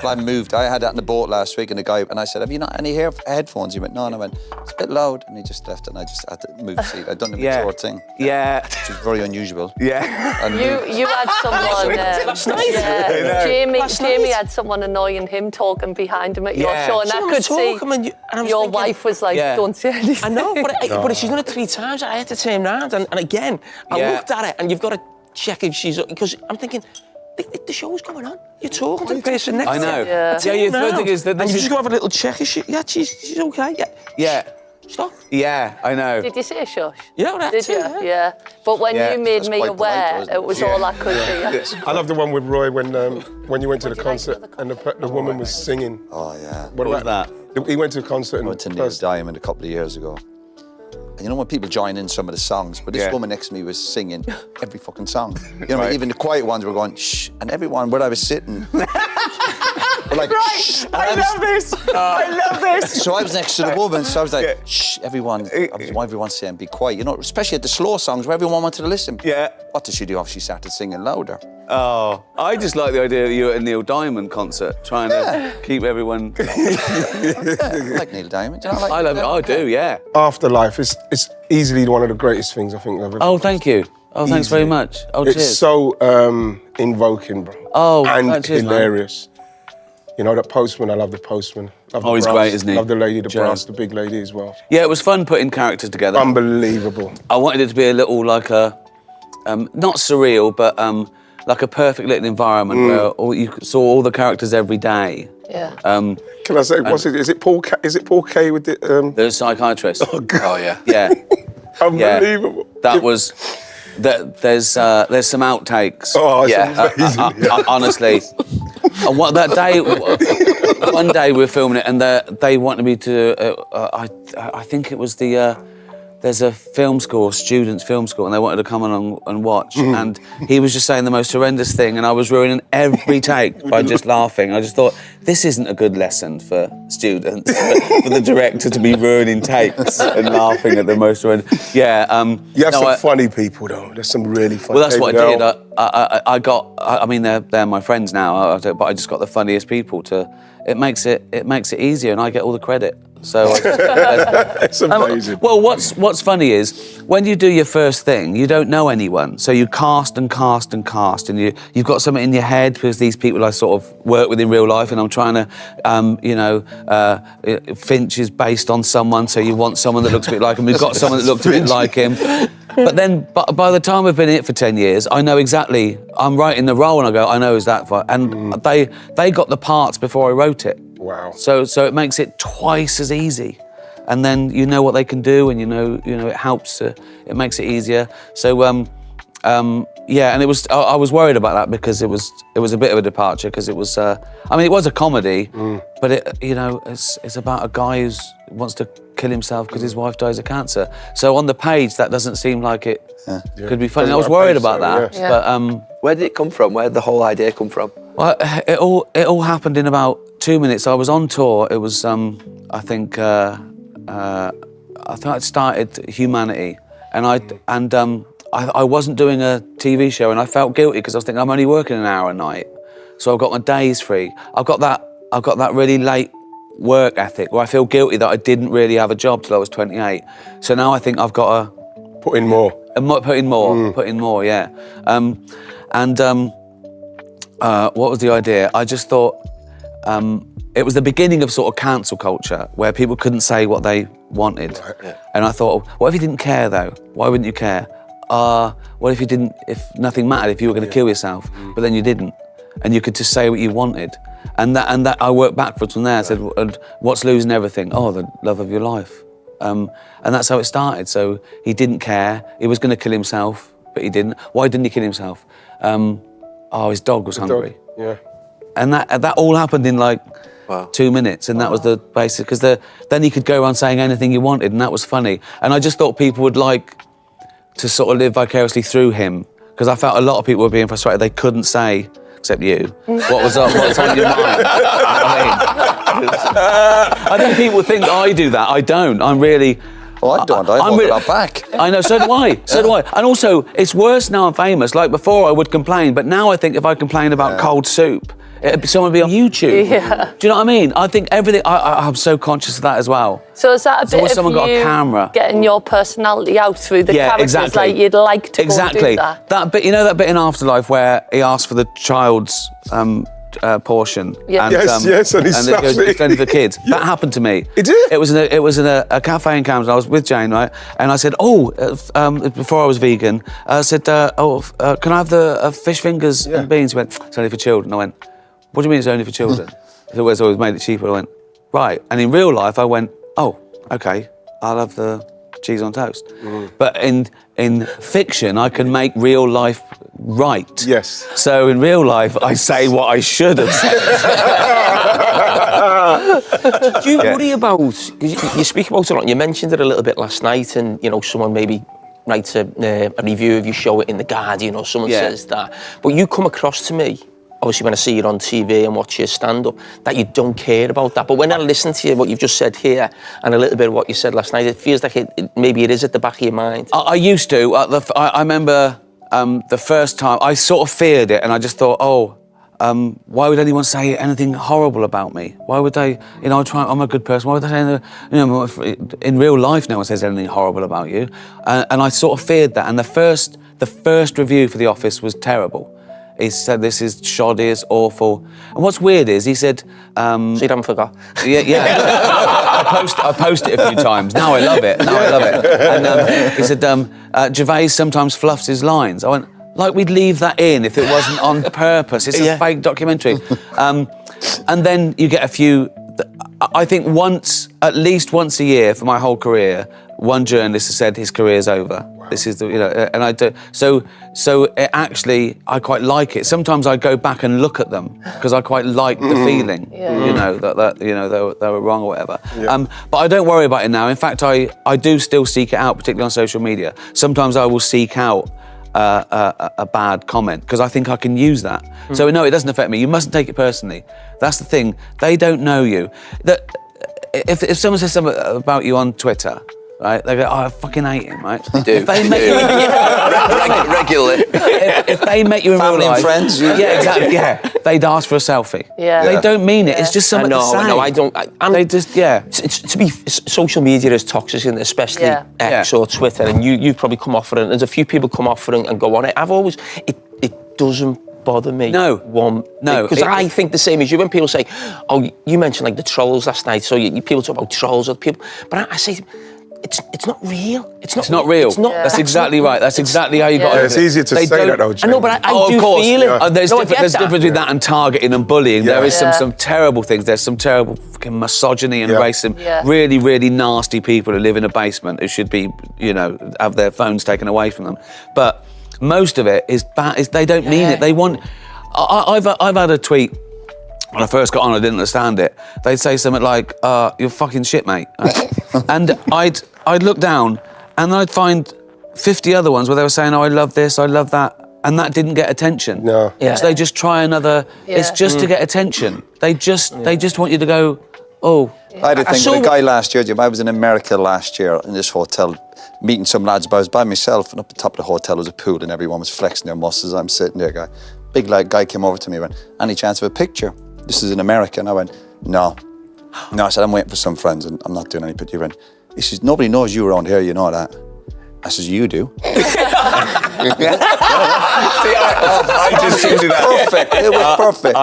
I moved. I had that in the boat last week, and the guy, and I said, have you not any headphones? He went, no, and I went, it's a bit loud, and he just left it, and I just had to move the seat. I'd done the mature thing. Yeah. Which is very unusual. Yeah. And You had someone... Last night. Yeah, Jamie had someone annoying him talking behind him at your show, and I could see your wife was like, don't say anything. I know, but she's done it 3 times. I had to turn around, and again, I looked at it, and you've got to check if she's... Because I'm thinking, the show's going on. You're talking to the person next to you. I know. Yeah. The thing is that and you just go have a little check. Is she, yeah, she's okay. Yeah. Yeah. Stop. Yeah, I know. Did you say shush? Yeah, well, Did you? Yeah. But when you made That's me quite aware, polite, it was all I could do. I love the one with Roy when you went to the concert and the woman was singing. Oh, yeah. What was that? He went to a concert and... I went to Neil Diamond a couple of years ago. And you know when people join in some of the songs, but this woman next to me was singing every fucking song. You know, even the quiet ones were going, shh, and everyone where I was sitting... were like, shh. I love this. I love this. So I was next to the woman, so I was like, shh, everyone. Everyone's saying, be quiet. You know, especially at the slow songs where everyone wanted to listen. Yeah. What did she do after she started singing louder? Oh, I just like the idea that you were at a Neil Diamond concert trying to keep everyone... I like Neil Diamond. Do you know, I love it. I do, yeah. Afterlife is easily one of the greatest things I think I've ever... Oh, thank you. Oh, thanks very much. Oh, cheers. It's so invoking, bro. Oh, and cheers, hilarious. You know, that Postman, I love the Postman. Love the he's brass. great, isn't he? Love the lady, the Gervais. brass, the big lady as well. Yeah, it was fun putting characters together. Unbelievable. I wanted it to be a little like a, not surreal, but like a perfect little environment where you saw all the characters every day. Yeah. Can I say, is it Paul Kay with the... The psychiatrist. Oh, God. Oh, yeah. Yeah. Unbelievable. That was... There's some outtakes. Oh, it's Yeah. amazing. Honestly. And what that day... one day we were filming it, and they wanted me to. I think it was there's a film school, students' film school, and they wanted to come on and watch. And he was just saying the most horrendous thing, and I was ruining every take by just laughing. I just thought, this isn't a good lesson for students, for the director to be ruining takes and laughing at the most horrendous. Yeah. You have some funny people, though. There's some really funny. Well, that's what I did. I mean, they're my friends now, but I just got the funniest people to. It makes it easier, and I get all the credit. So it's amazing. Well, what's funny is when you do your first thing, you don't know anyone, so you cast and cast and cast, and you've got something in your head because these people I sort of work with in real life, and I'm trying to, Finch is based on someone, so you want someone that looks a bit like him. We've got someone that looked a bit like him. But then, by the time I've been in it for 10 years, I know exactly. I'm writing the role, and I go, I know who's that for. And they got the parts before I wrote it. Wow. So it makes it twice as easy, and then you know what they can do, and you know it helps. It makes it easier. So yeah, and it was. I was worried about that because it was a bit of a departure because it was. I mean, it was a comedy, but it's about a guy who wants to kill himself because his wife dies of cancer. So on the page, that doesn't seem like it could be funny. I was worried about that, yes. but where did it come from? Where did the whole idea come from? Well, it all happened in about 2 minutes. I was on tour. It was I think I'd started Humanity, and I wasn't doing a TV show, and I felt guilty because I was thinking I'm only working an hour a night, so I've got my days free. I've got that really late work ethic where I feel guilty that I didn't really have a job till I was 28. So now I think I've got to put in more. Put in more, yeah. What was the idea? I just thought it was the beginning of sort of cancel culture where people couldn't say what they wanted. Right. And I thought, what if you didn't care though? Why wouldn't you care? What if nothing mattered, if you were going to kill yourself, but then you didn't, and you could just say what you wanted? And that I worked backwards from there. I said, and what's losing everything? Oh, the love of your life. And that's how it started. So he didn't care. He was going to kill himself, but he didn't. Why didn't he kill himself? His dog was hungry. Yeah. And that all happened in like 2 minutes, and that was the basis. Because then he could go around saying anything he wanted, and that was funny. And I just thought people would like to sort of live vicariously through him, because I felt a lot of people were being frustrated. They couldn't say, except you, what was on your mind. I think people think I do that. I don't. I'm really. Oh, I don't. I hold it back. I know, so do I. So do I. And also, it's worse now I'm famous. Like before, I would complain, but now I think if I complain about cold soup, someone would be on YouTube. Yeah. Do you know what I mean? I think everything. I'm so conscious of that as well. So is that a bit of someone got a camera, getting your personality out through the characters? Exactly. Like you'd like to go and do that. That bit, that bit in Afterlife where he asked for the child's portion. Yeah. Yes, and he goes, it's only for kids. That happened to me. It did? It was in a cafe in Camden. I was with Jane, right? And I said, before I was vegan, I said, can I have the fish fingers and beans? He went, it's only for children. I went, what do you mean it's only for children? He always made it cheaper. I went, right. And in real life, I went, oh, okay, I'll have the cheese on toast. But in fiction, I can make real life right. Yes. So in real life, I say what I should have said. Do you worry about, because you speak about it a lot, and you mentioned it a little bit last night, and someone maybe writes a review of your show in The Guardian, or someone says that, but you come across to me, obviously when I see you on TV and watch your stand-up, that you don't care about that. But when I listen to you, what you've just said here, and a little bit of what you said last night, it feels like maybe it is at the back of your mind. I used to. I remember the first time, I sort of feared it, and I just thought, why would anyone say anything horrible about me? Why would they, I'm a good person, why would they say anything, in real life no one says anything horrible about you. And I sort of feared that, and the first review for The Office was terrible. He said, this is shoddy, it's awful. And what's weird is, he said... so you haven't forgot? Yeah. I post it a few times. Now I love it. And he said, Gervais sometimes fluffs his lines. I went, like we'd leave that in if it wasn't on purpose. It's a fake documentary. And then you get a few... I think at least once a year for my whole career, one journalist has said his career's over. Wow. This is the, and I do. So actually, I quite like it. Sometimes I go back and look at them because I quite like the feeling, that they were wrong or whatever. Yeah. But I don't worry about it now. In fact, I do still seek it out, particularly on social media. Sometimes I will seek out a bad comment because I think I can use that. So no, it doesn't affect me. You mustn't take it personally. That's the thing. They don't know you. That if someone says something about you on Twitter, right? They go, "Oh, I fucking hate him," right? They do. If they met you regularly. if they met you in Family real life, and friends. yeah, exactly. Yeah, they'd ask for a selfie. Yeah. They don't mean it. It's just something to say. No, I don't. They just, social media is toxic, isn't it? Especially X or Twitter, and you've probably come off it, and there's a few people come off it and go on it. It doesn't bother me. No. Because I think the same as you. When people say, "Oh, you mentioned like the trolls last night," so people talk about trolls or people, but I say, it's not real. It's not real. It's not. That's exactly right. That's exactly how you got. It's easier to say that though. I know, but I do feel it. There's a difference between that and targeting and bullying. There is some terrible things. There's some terrible fucking misogyny and racism. Yeah. Really, really nasty people who live in a basement who should be, have their phones taken away from them. But most of it is bad. They don't mean it. They want. I've had a tweet. When I first got on, I didn't understand it. They'd say something like, "You're fucking shit, mate," and I'd look down, and I'd find 50 other ones where they were saying, "Oh, I love this, I love that," and that didn't get attention. No. Yeah. So they just try another. Yeah. It's just to get attention. They just want you to go, "Oh." I had a thing with a guy last year, Jim. I was in America last year in this hotel, meeting some lads, but I was by myself, and up the top of the hotel was a pool, and everyone was flexing their muscles. I'm sitting there, big guy came over to me and went, "Any chance of a picture? This is in America." And I went, No. I said, "I'm waiting for some friends and I'm not doing any picture." He says, "Nobody knows you around here, you know that." I says, "You do." See, I just didn't do that. Perfect. It was perfect.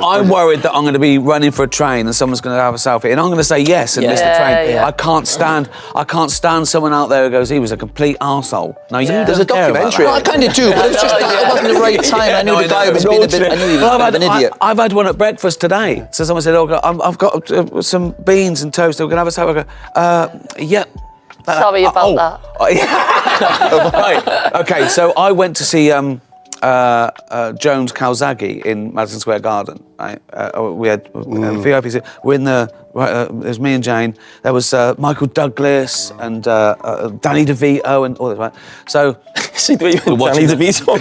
I'm worried that I'm going to be running for a train and someone's going to have a selfie, and I'm going to say yes and miss the train. Yeah. I can't stand someone out there who goes, "He was a complete arsehole." Now there's a documentary. Well, I kind of do, but it's just that it wasn't the right time. I knew the guy was being a bit. I knew he was an idiot. I've had one at breakfast today. So someone said, "Oh, I've got some beans and toast. We're going to have a selfie." I go, "Yeah." Sorry about that. Right. Okay. So I went to see Jones Calzaghe in Madison Square Garden. Right. We had VIP. We're in the. There's me and Jane. There was Michael Douglas and Danny DeVito and all this. Right. So. See the way you watching Danny DeVito.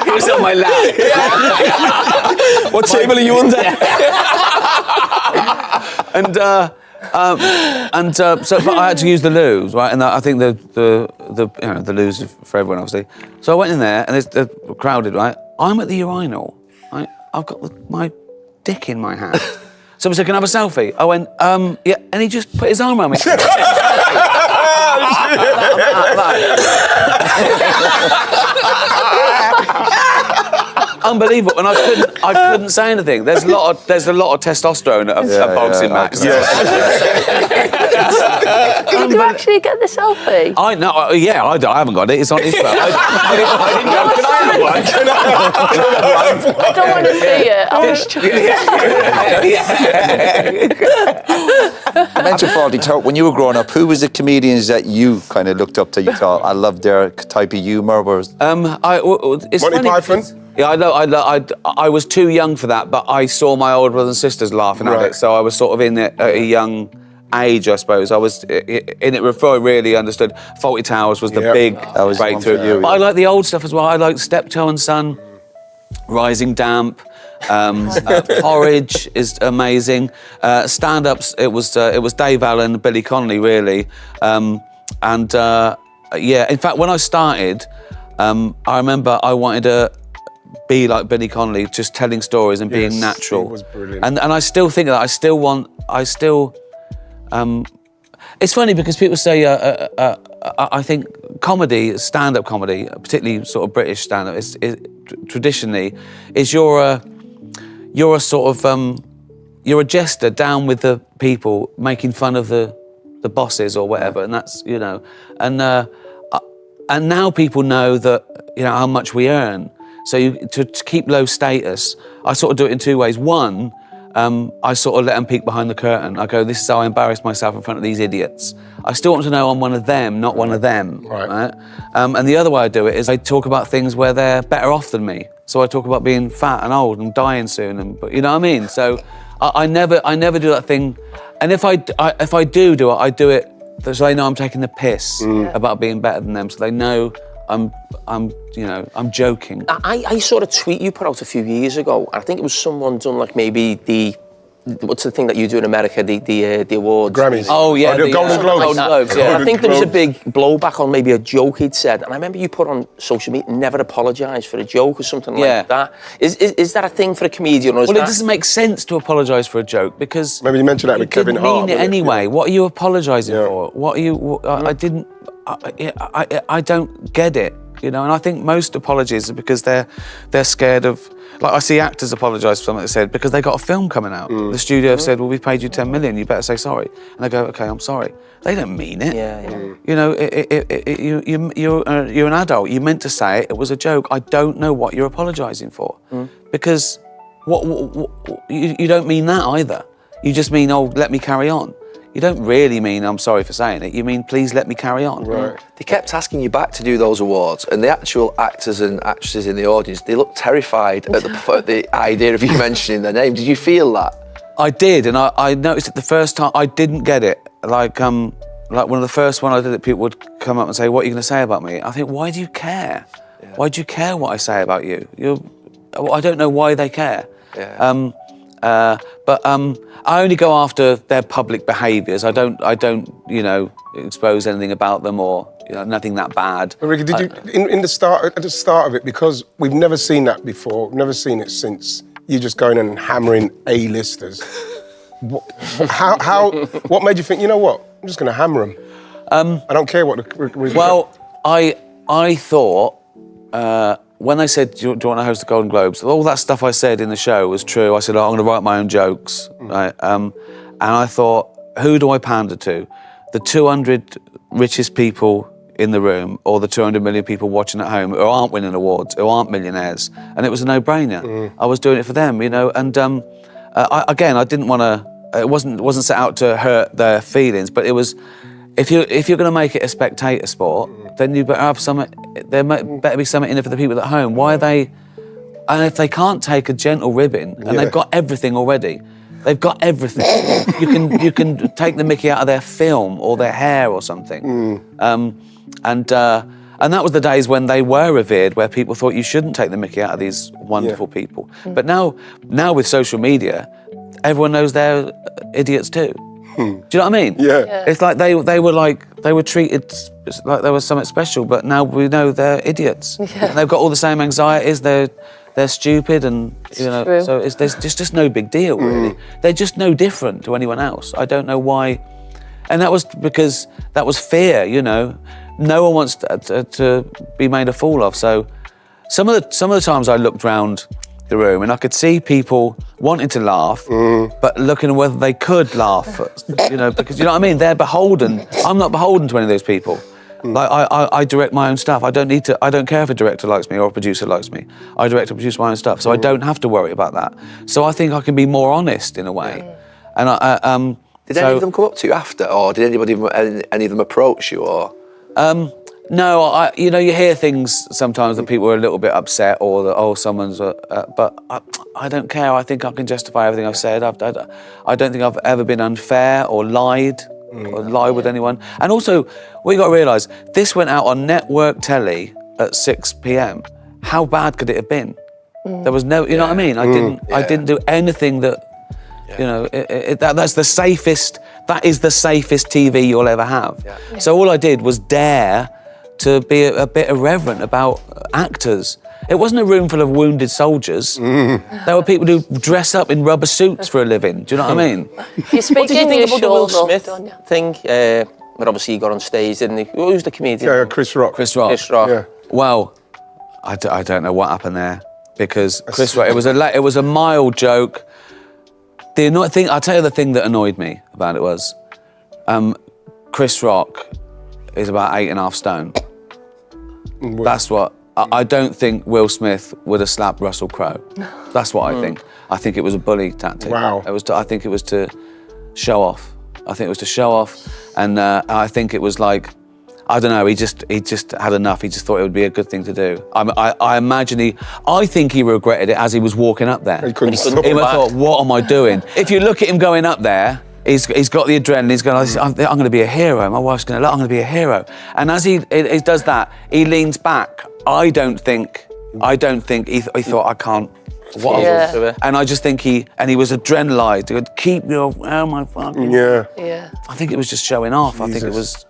He was on my lap. What table are you under? So but I had to use the loos, right? And I think the loos for everyone, obviously. So I went in there, and they're crowded, right? I'm at the urinal, right? I've got my dick in my hand. Someone said, "Can I have a selfie?" I went, yeah, and he just put his arm around me. Unbelievable, and I couldn't say anything. There's a lot of testosterone at boxing matches. Did you actually get the selfie? I haven't got it. It's on his phone. I didn't go. Can I have one? I don't want to see it. I mentioned Faulty Talk. When you were growing up, who was the comedians that you kind of looked up to? You thought, "I love their type of humour"? It's Monty Python? Yeah, I was too young for that, but I saw my older brothers and sisters laughing at it, so I was sort of in it at a young age, I suppose. I was in it before I really understood. Faulty Towers was the big breakthrough. But I like the old stuff as well. I like Steptoe and Son, Rising Damp, Porridge is amazing. Stand-ups, it was Dave Allen, Billy Connolly, really. In fact, when I started, I remember I wanted to be like Billy Connolly, just telling stories and being natural. It was brilliant. And I still think that it's funny because people say, I think comedy, stand-up comedy, particularly sort of British stand-up, traditionally, is you're a sort of, you're a jester down with the people, making fun of the bosses or whatever, and that's, and now people know that, how much we earn. So to keep low status, I sort of do it in two ways. One, I sort of let them peek behind the curtain. I go, this is how I embarrass myself in front of these idiots. I still want to know I'm one of them, not one of them. Right. And the other way I do it is I talk about things where they're better off than me. So I talk about being fat and old and dying soon, and you know what I mean. So I never do that thing. And if I do it, I do it so they know I'm taking the piss about being better than them. So they know I'm joking. I saw a tweet you put out a few years ago. I think it was someone done like maybe what's the thing that you do in America, the awards? Grammys. Oh, yeah. The Golden Globes. Golden Globes, yeah. I think there was a big blowback on maybe a joke he'd said. And I remember you put on social media, never apologise for a joke or something like that. Is that a thing for a comedian? Or it doesn't make sense to apologise for a joke because... Maybe you mentioned that with Kevin Hart. Mean it anyway. What are you apologising for? What are you... I don't get it, you know, and I think most apologies are because they're scared of... Like, I see actors apologise for something they said because they got a film coming out. The studio have said, well, we've paid you 10 million, you better say sorry. And they go, OK, I'm sorry. They don't mean it. You know, you're an adult, you meant to say it, it was a joke. I don't know what you're apologising for. Because you don't mean that either. You just mean, oh, let me carry on. You don't really mean, I'm sorry for saying it, you mean, please let me carry on. Right. They kept asking you back to do those awards, and the actual actors and actresses in the audience, they looked terrified at the idea of you mentioning their name. Did you feel that? I did, and I noticed it the first time, I didn't get it. Like one of the first one I did it, people would come up and say, what are you going to say about me? I think, why do you care? Yeah. Why do you care what I say about you? I don't know why they care. Yeah. I only go after their public behaviours. I don't, you know, expose anything about them or nothing that bad. But Ricky, did you at the start of it, because we've never seen that before, we've never seen it since. You just going and hammering A-listers. What made you think? You know what? I'm just going to hammer them. I don't care what the. Well, I thought. When they said, do you want to host the Golden Globes, all that stuff I said in the show was true. I said, I'm going to write my own jokes. Right? And I thought, who do I pander to? The 200 richest people in the room or the 200 million people watching at home who aren't winning awards, who aren't millionaires? And it was a no-brainer. I was doing it for them, you know, and I didn't want to, it wasn't set out to hurt their feelings, but it was, if you're going to make it a spectator sport, then you better have something. There better be something in it for the people at home. Why are they? And if they can't take a gentle ribbon, and they've got everything already, they've got everything. you can take the Mickey out of their film or their hair or something. And that was the days when they were revered, where people thought you shouldn't take the Mickey out of these wonderful people. But now with social media, everyone knows they're idiots too. Do you know what I mean? Yeah. It's like they were treated like they were something special, but now we know they're idiots. Yeah. And they've got all the same anxieties. They're stupid, and you know. True. So there's just no big deal really. They're just no different to anyone else. I don't know why, and that was because that was fear. You know, no one wants to be made a fool of. So some of the times I looked round the room and I could see people wanting to laugh, but looking at whether they could laugh, you know, because you know what I mean? They're beholden. I'm not beholden to any of those people. Like I direct my own stuff. I don't care if a director likes me or a producer likes me. I direct and produce my own stuff, so I don't have to worry about that. So I think I can be more honest in a way. And did any of them come up to you after, or did any of them approach you, or? No, you know, you hear things sometimes that people are a little bit upset, or that someone's. But I don't care. I think I can justify everything I've said. I don't think I've ever been unfair or lied with anyone. And also, we got to realise this went out on network telly at 6 p.m. How bad could it have been? There was no, you know what I mean? I didn't do anything that. You know, that's the safest. That is the safest TV you'll ever have. Yeah. So all I did was dare to be a bit irreverent about actors. It wasn't a room full of wounded soldiers. There were people who dress up in rubber suits for a living. Do you know what I mean? You speak what did you think English, about the Will though, Smith don't you? thing? But obviously he got on stage, didn't he? Who's the comedian? Yeah, Chris Rock. Chris Rock. Chris Rock. Yeah. Well, I don't know what happened there, because Chris Rock. It was a mild joke. The annoying thing, I'll tell you the thing that annoyed me about it was, Chris Rock is about 8.5 stone. That's what, I don't think Will Smith would have slapped Russell Crowe. That's what I think. I think it was a bully tactic. Wow. I think it was to show off. I think it was to show off, and I think it was like, I don't know. He just had enough. He just thought it would be a good thing to do. I imagine I think he regretted it as he was walking up there. He couldn't He thought, what am I doing? If you look at him going up there, he's got the adrenaline. He's going, I'm going to be a hero. My wife's going to, I'm going to be a hero. And as he does that, he leans back. I don't think he thought, I can't. Yeah. And I just think he was adrenalised. He would keep your, oh my fucking. Yeah. Yeah. I think it was just showing off. I think it was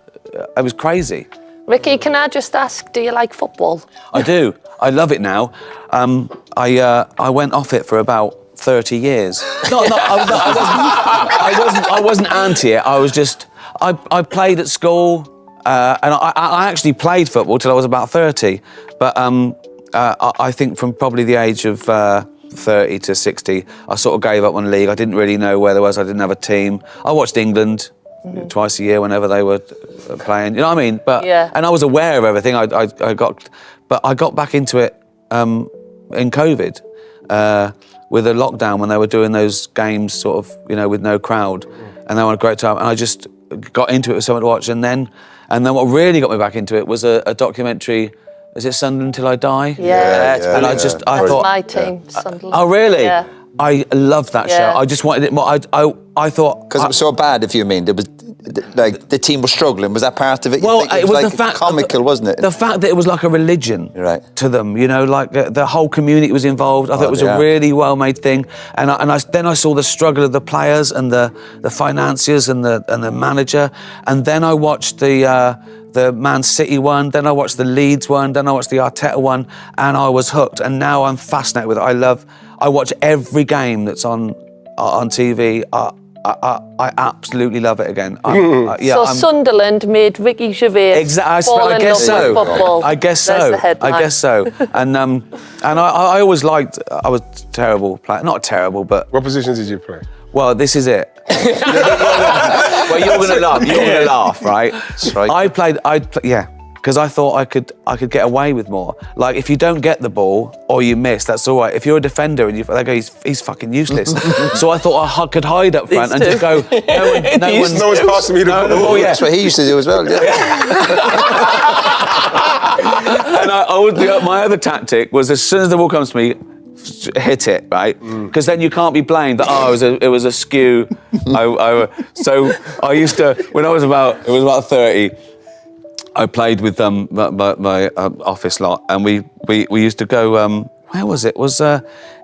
crazy. Ricky, can I just ask, do you like football? I do. I love it now. I went off it for about 30 years. I wasn't anti it. I was just, I played at school, and I actually played football till I was about 30. But I think from probably the age of 30 to 60, I sort of gave up on league. I didn't really know where there was. I didn't have a team. I watched England twice a year whenever they were playing. You know what I mean? But and I was aware of everything. I got back into it in COVID with a lockdown when they were doing those games, sort of, you know, with no crowd, and they were a great time. And I just got into it with someone to watch, and then what really got me back into it was a documentary. Is it Sunderland Till I Die? Yeah. And I thought... That's my team, Sunderland. Oh, really? Yeah. I loved that show. I just wanted it more. I thought... Because it was so bad, if you mean. There was, like, the team was struggling. Was that part of it? Well, it was like the fact... comical, wasn't it? The fact that it was like a religion to them, you know, like the whole community was involved. I thought it was a really well-made thing. And then I saw the struggle of the players and the financiers and the manager. And then I watched the Man City one, then I watched the Leeds one, then I watched the Arteta one, and I was hooked. And now I'm fascinated with it. I watch every game that's on TV. I absolutely love it again. Sunderland made Ricky Gervais fall in love with football. I guess so. There's the headline. I guess so. And I always liked. I was a terrible player. Not terrible, but. What positions did you play? Well, this is it. Well, you're gonna laugh. You're gonna laugh, right? I played, because I thought I could get away with more. Like, if you don't get the ball or you miss, that's all right. If you're a defender and they go, he's fucking useless. So I thought I could hide up front and just go. No one's passing me the ball. Oh, yeah. That's what he used to do as well. Yeah. And my other tactic was, as soon as the ball comes to me, hit it, right? Because then you can't be blamed that it was a skew. So I used to, when it was about 30, I played with my office lot, and we used to go. Where was it?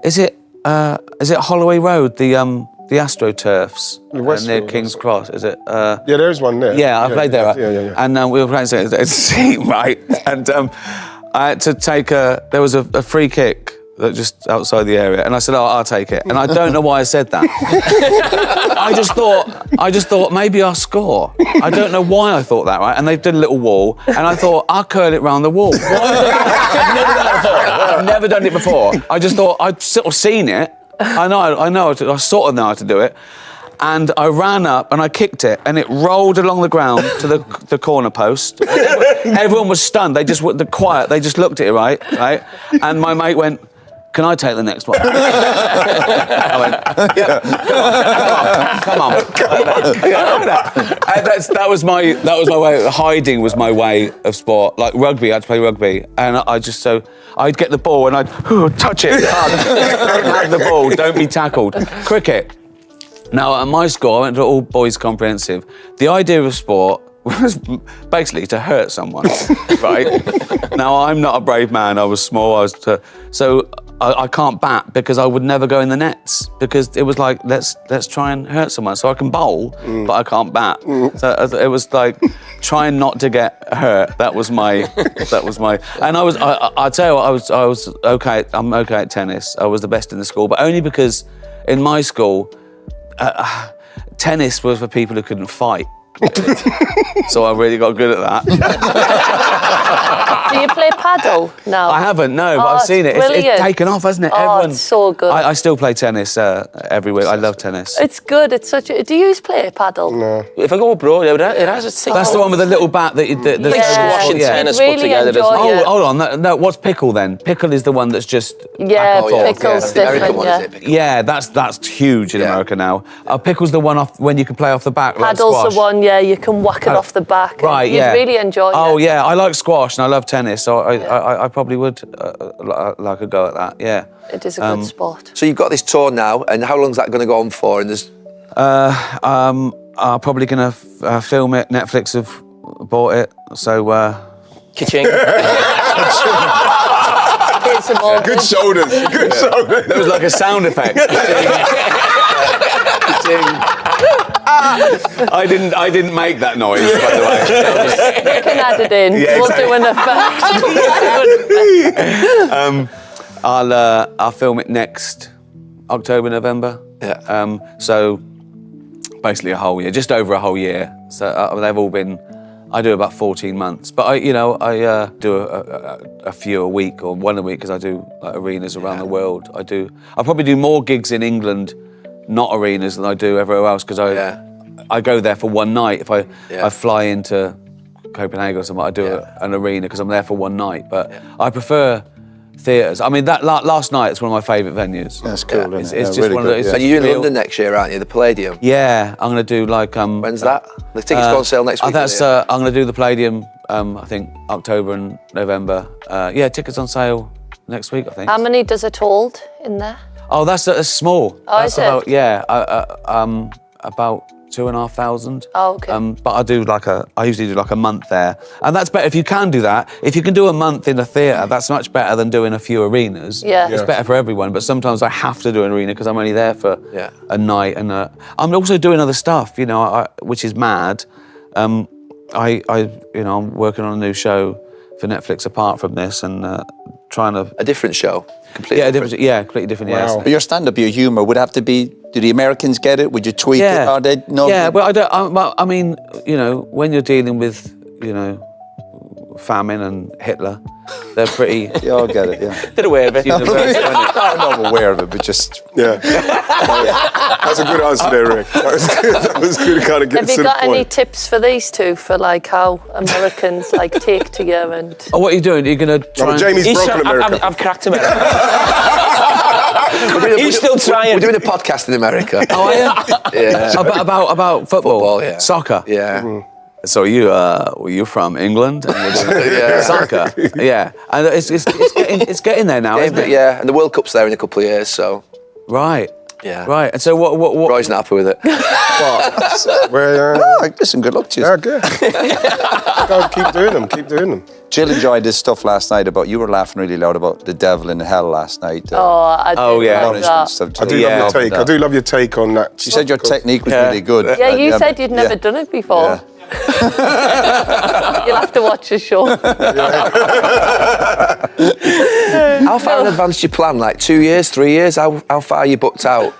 Is it Holloway Road? The AstroTurfs near King's Cross. Is it? Yeah, there's one there. Yeah, I played there. Yeah. And we were playing a team, right? And I had to take there was a free kick that just outside the area, and I said, I'll take it. And I don't know why I said that. I just thought maybe I'll score. I don't know why I thought that, right? And they did a little wall, and I thought, I'll curl it round the wall. I've never done it before. I just thought, I'd sort of seen it. I sort of know how to do it. And I ran up and I kicked it, and it rolled along the ground to the corner post. Everyone was stunned. They just looked at it, right? And my mate went, "Can I take the next one?" I went, "Yeah, come on." And that was my way. Hiding was my way of sport. Like rugby, I had to play rugby, and I'd get the ball and I'd touch it hard. Don't have the ball. Don't be tackled. Cricket. Now, at my school, I went to all boys comprehensive. The idea of sport was basically to hurt someone, right? Now, I'm not a brave man. I was small. So I can't bat because I would never go in the nets, because it was like, let's try and hurt someone. So I can bowl, but I can't bat. So it was like trying not to get hurt. That was my. And I tell you what, I was okay. I'm okay at tennis. I was the best in the school, but only because in my school, tennis was for people who couldn't fight. So I really got good at that. Do you play paddle now? I haven't, no, but I've seen it. It's taken off, hasn't it? Oh, it's so good. I still play tennis every week. I love tennis. It's good. It's such a... Do you play paddle? No. If I go abroad, it has a tick. That's the one with the little bat that... Like squash and tennis put together. Oh, hold on. No, what's pickle then? Pickle is the one that's just... Yeah, pickle's different, yeah. That's huge in America now. Pickle's the one off when you can play off the back, like Paddle's squash. the one, you can whack it off the back. Right, You'd really enjoy it. Oh, yeah, I like squash and I love tennis, so I probably would like a go at that, yeah. It is a good sport. So you've got this tour now, and how long's that going to go on for? And there's... I'm probably going to film it. Netflix have bought it, so... Ka-ching. Good shoulders. Good shoulders. That was like a sound effect. I didn't make that noise, by the way. You can add it in. Yeah, We'll do an effect. I'll film it next October, November. Yeah. So basically a whole year, just over a whole year. So they've all been. I do about 14 months, but I do a few a week or one a week because I do like arenas around the world. I probably do more gigs in England, not arenas, than I do everywhere else because I go there for one night. If I fly into Copenhagen or something, I do an arena because I'm there for one night. But I prefer theatres. I mean, that last night it's one of my favourite venues. That's cool. It's Isn't it? just Really one of those. good, And you're in London next year, aren't you? The Palladium. Yeah, I'm going to do like... When's that? The tickets go on sale next week. That's I'm going to do the Palladium, I think, October and November. Tickets on sale next week, I think. How many does it hold in there? Oh, that's small. Oh, that's is it? about, yeah, about 2,500. Oh, okay. But I usually do like a month there. And that's better if you can do that. If you can do a month in a theatre, that's much better than doing a few arenas. Yeah. It's better for everyone, but sometimes I have to do an arena because I'm only there for a night. And I'm also doing other stuff, which is mad. I'm working on a new show for Netflix apart from this and trying to... A different show? Completely different? Completely different, Wow. yes. But your stand-up, your humour would have to be... Do the Americans get it? Would you tweak it? Are they... No. Yeah, but I mean, when you're dealing with, famine and Hitler, they're pretty... Yeah, I'll get it, yeah. They're aware of it. I'm not aware of it, but just... Yeah. That's a good answer there, Rick. That was good. That was good to kind of get Have to you the got any point. tips for these two for like how Americans like take to you and... Oh, what are you doing? You're going to try Jamie's broken America. I've cracked him. He's still trying. We're doing a podcast in America. Oh, are you? Yeah. About football? Football, yeah. Soccer? Yeah. So were you from England? And you're doing soccer? Yeah. And it's getting there now, isn't it? Yeah, and the World Cup's there in a couple of years, so... Right. Yeah. Right. And so what? Roy's not happy with it. Listen, good luck to you. Yeah, good. Go, keep doing them. Keep doing them. Jill enjoyed this stuff last night about... You were laughing really loud about the devil in hell last night. I do love punishment that. stuff too. I do love your take. I do love your take on that. She said your technique was really good. Yeah, you said you'd never done it before. You'll have to watch the show. How far in advance do you plan? Like 2 years, 3 years? How far are you booked out?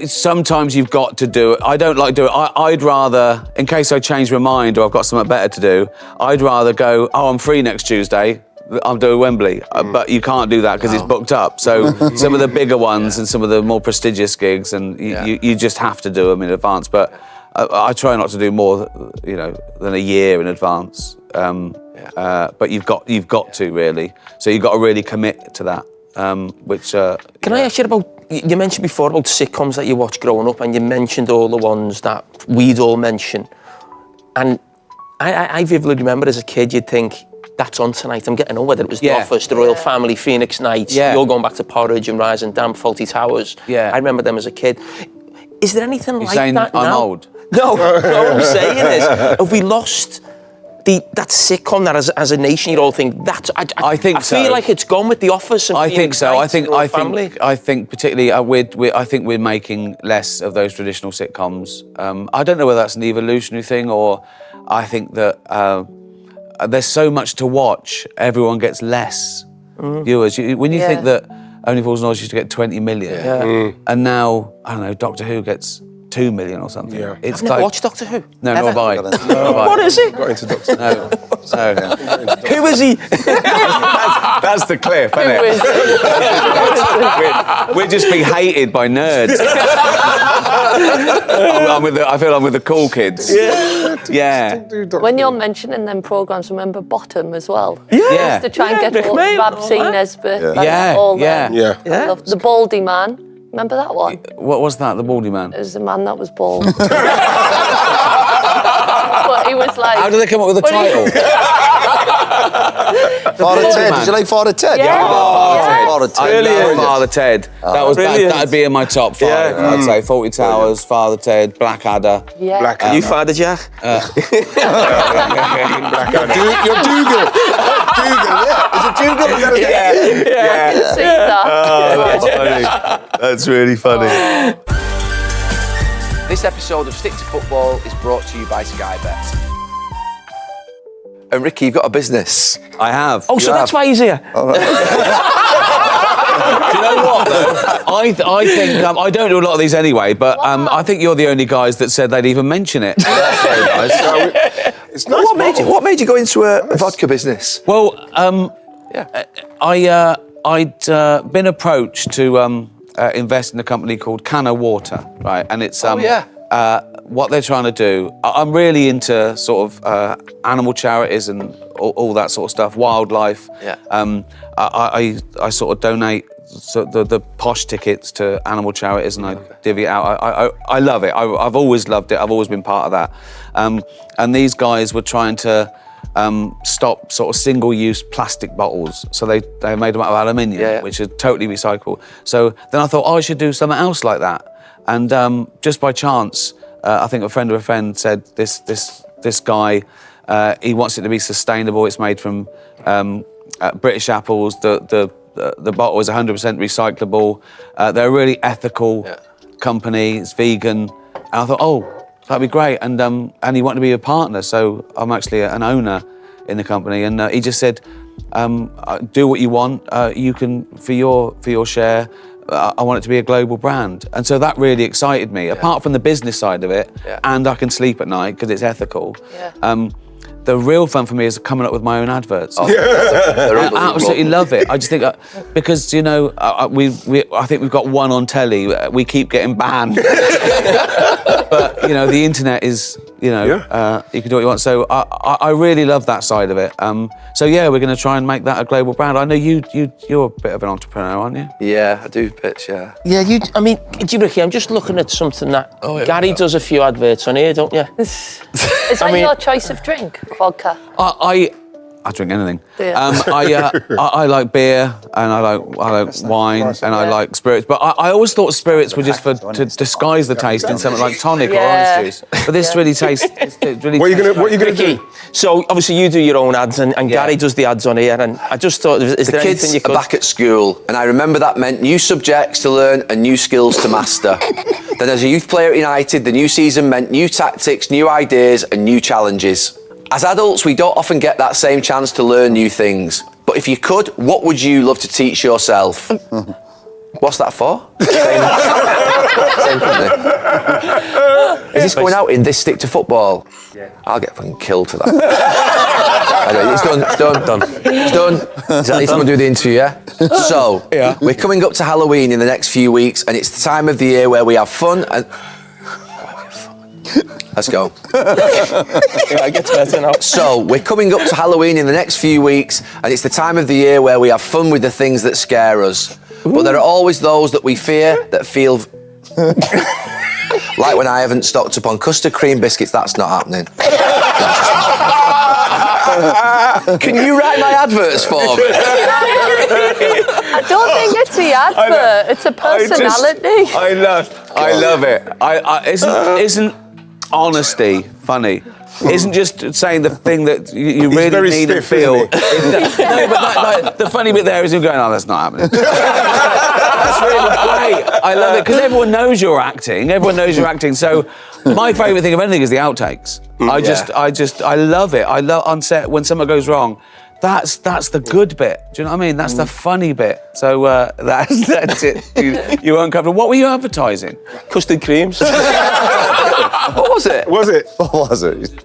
Sometimes you've got to do it. I don't like doing it. I'd rather, in case I change my mind or I've got something better to do, I'd rather go, I'm free next Tuesday, I'm doing Wembley. But you can't do that because it's booked up. So some of the bigger ones and some of the more prestigious gigs, and you just have to do them in advance. But I try not to do more, than a year in advance. But you've got to really. So you've got to really commit to that. Can I ask you about, you mentioned before about sitcoms that you watched growing up, and you mentioned all the ones that we'd all mention. And I vividly remember as a kid, you'd think, that's on tonight, I'm getting on, whether it was The Office, The Royal Family, Phoenix Nights, you're going back to Porridge and Rise and Damp, Faulty Towers. Yeah. I remember them as a kid. Is there anything like saying that I'm now? old? No, what I'm saying is, have we lost that sitcom that as a nation you all think that's... I think so. I feel like it's gone with The Office and I think Phoenix so. Nights and Royal Family. I think particularly I think we're making less of those traditional sitcoms. I don't know whether that's an evolutionary thing or I think that there's so much to watch. Everyone gets less viewers. When you think that Only Fools and Horses used to get 20 million, and now I don't know, Doctor Who gets 2 million or something. Yeah. It's I've never watched Doctor Who. No, nor have I. What is it? Got into Doctor. No. Who is he? That's the cliff, isn't it? We'd just be hated by nerds. I feel I'm with the cool kids. Yeah. When you're mentioning them programmes, remember Bottom as well? Yeah. Used to try and get Rick all Mayall, Babsy, all that. Nesbitt, Yeah, all yeah. them. Yeah. I loved the Baldy Man. Remember that one? What was that, the baldy man? It was a man that was bald. But he was like... How did they come up with the title? Father Ted. Did you like Father Ted? Yeah. Father Ted. I love Father Ted. That'd be in my top 5. Yeah. I'd say 40 Towers, Father Ted, Blackadder. Yeah. Blackadder. You Father Jack? Blackadder. You're Dougal. Dougal, yeah. Is it Dougal? Yeah. I can see that. That's funny. That's really funny. This episode of Stick to Football is brought to you by Sky Bet. And Ricky, you've got a business. I have. Oh, so that's why he's here. Do you know what, though? I think, I don't do a lot of these anyway, but I think you're the only guys that said they'd even mention it. That's very nice. It's nice. What made you go into a vodka business? Well, I'd been approached to invest in a company called Canna Water, right? And it's what they're trying to do. I'm really into sort of animal charities and all that sort of stuff, wildlife. Yeah. I sort of donate the posh tickets to animal charities and I divvy it out. I love it. I've always loved it. I've always been part of that. And these guys were trying to stop sort of single-use plastic bottles. So they made them out of aluminium, which is totally recyclable. So then I thought, I should do something else like that. And just by chance, I think a friend of a friend said, this guy, he wants it to be sustainable. It's made from British apples. The bottle is 100% recyclable. They're a really ethical company. It's vegan. And I thought, that'd be great. And he wanted to be a partner, so I'm actually an owner in the company. And he just said, do what you want. You can, for your share, I want it to be a global brand. And so that really excited me. Apart from the business side of it, and I can sleep at night because it's ethical. The real fun for me is coming up with my own adverts. I absolutely love it. I just think because I think we've got one on telly. We keep getting banned, but the internet is you can do what you want. So I really love that side of it. So we're going to try and make that a global brand. I know you're a bit of an entrepreneur, aren't you? Yeah, I do bits. Yeah. Yeah, Ricky, I'm just looking at something that Gary does a few adverts on here, don't you? Is that your choice of drink? Vodka? I drink anything. Yeah. I like beer and I like wine and I like spirits. But I always thought spirits were just to disguise the taste in something like tonic or orange juice. But this really tastes. What are you gonna do? So obviously you do your own ads and Gary does the ads on here. And I just thought, is there anything you could? The kids are back at school, and I remember that meant new subjects to learn and new skills to master. Then as a youth player at United, the new season meant new tactics, new ideas, and new challenges. As adults, we don't often get that same chance to learn new things. But if you could, what would you love to teach yourself? What's that for? Same company. Is this going out in this Stick to Football? Yeah. I'll get fucking killed for that. Anyway, it's done. It's done. Is that someone do the interview, yeah? So, we're coming up to Halloween in the next few weeks, and it's the time of the year where we have fun and... Let's go. I get better now. So, we're coming up to Halloween in the next few weeks, and it's the time of the year where we have fun with the things that scare us. Ooh. But there are always those that we fear that feel... like when I haven't stocked up on custard cream biscuits, that's not happening. Can you write my adverts for me? I don't think it's the advert, it's a personality. I love it. Isn't honesty funny? Isn't just saying the thing that you really need to feel. No, but the funny bit there is him going, that's not happening. That's really great. I love it because everyone knows you're acting. So my favourite thing of anything is the outtakes. I love it. I love on set when something goes wrong. That's the good bit. Do you know what I mean? That's the funny bit. So that's it. You weren't covered. What were you advertising? Custard creams. What was it? What was it?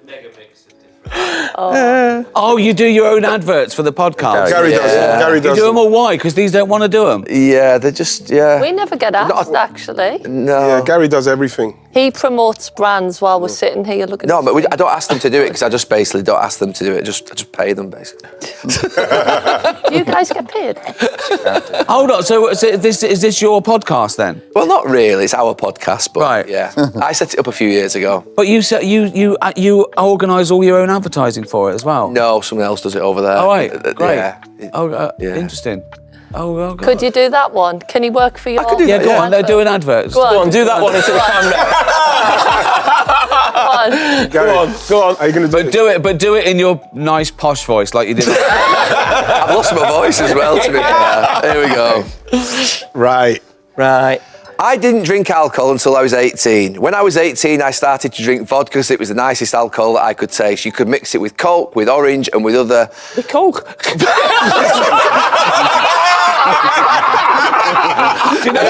Oh, you do your own adverts for the podcast? Gary does. Gary You does. do them all why? Because these don't want to do them? Yeah, they're just, We never get asked, actually. No. Yeah, Gary does everything. He promotes brands while we're sitting here looking No, at but I don't ask them to do it because I just basically don't ask them to do it. I just pay them, basically. Do you guys get paid? Hold on. So is this your podcast then? Well, not really. It's our podcast, but Right. yeah. I set it up a few years ago. But you said you organise all your own advertising for it as well. No, someone else does it over there. All right. Great. Yeah. Yeah. Interesting. Oh, well, God. Could you do that one? Can he work for you? Yeah, go on. They're doing adverts. Go on, do that one into the camera. Go on. Go on. Are you going to do it? But do it in your nice posh voice like you did. I've lost my voice as well, to be fair. Here we go. Right. I didn't drink alcohol until I was 18. When I was 18, I started to drink vodka because it was the nicest alcohol that I could taste. You could mix it with Coke, with orange, and with other... With Coke. Do you know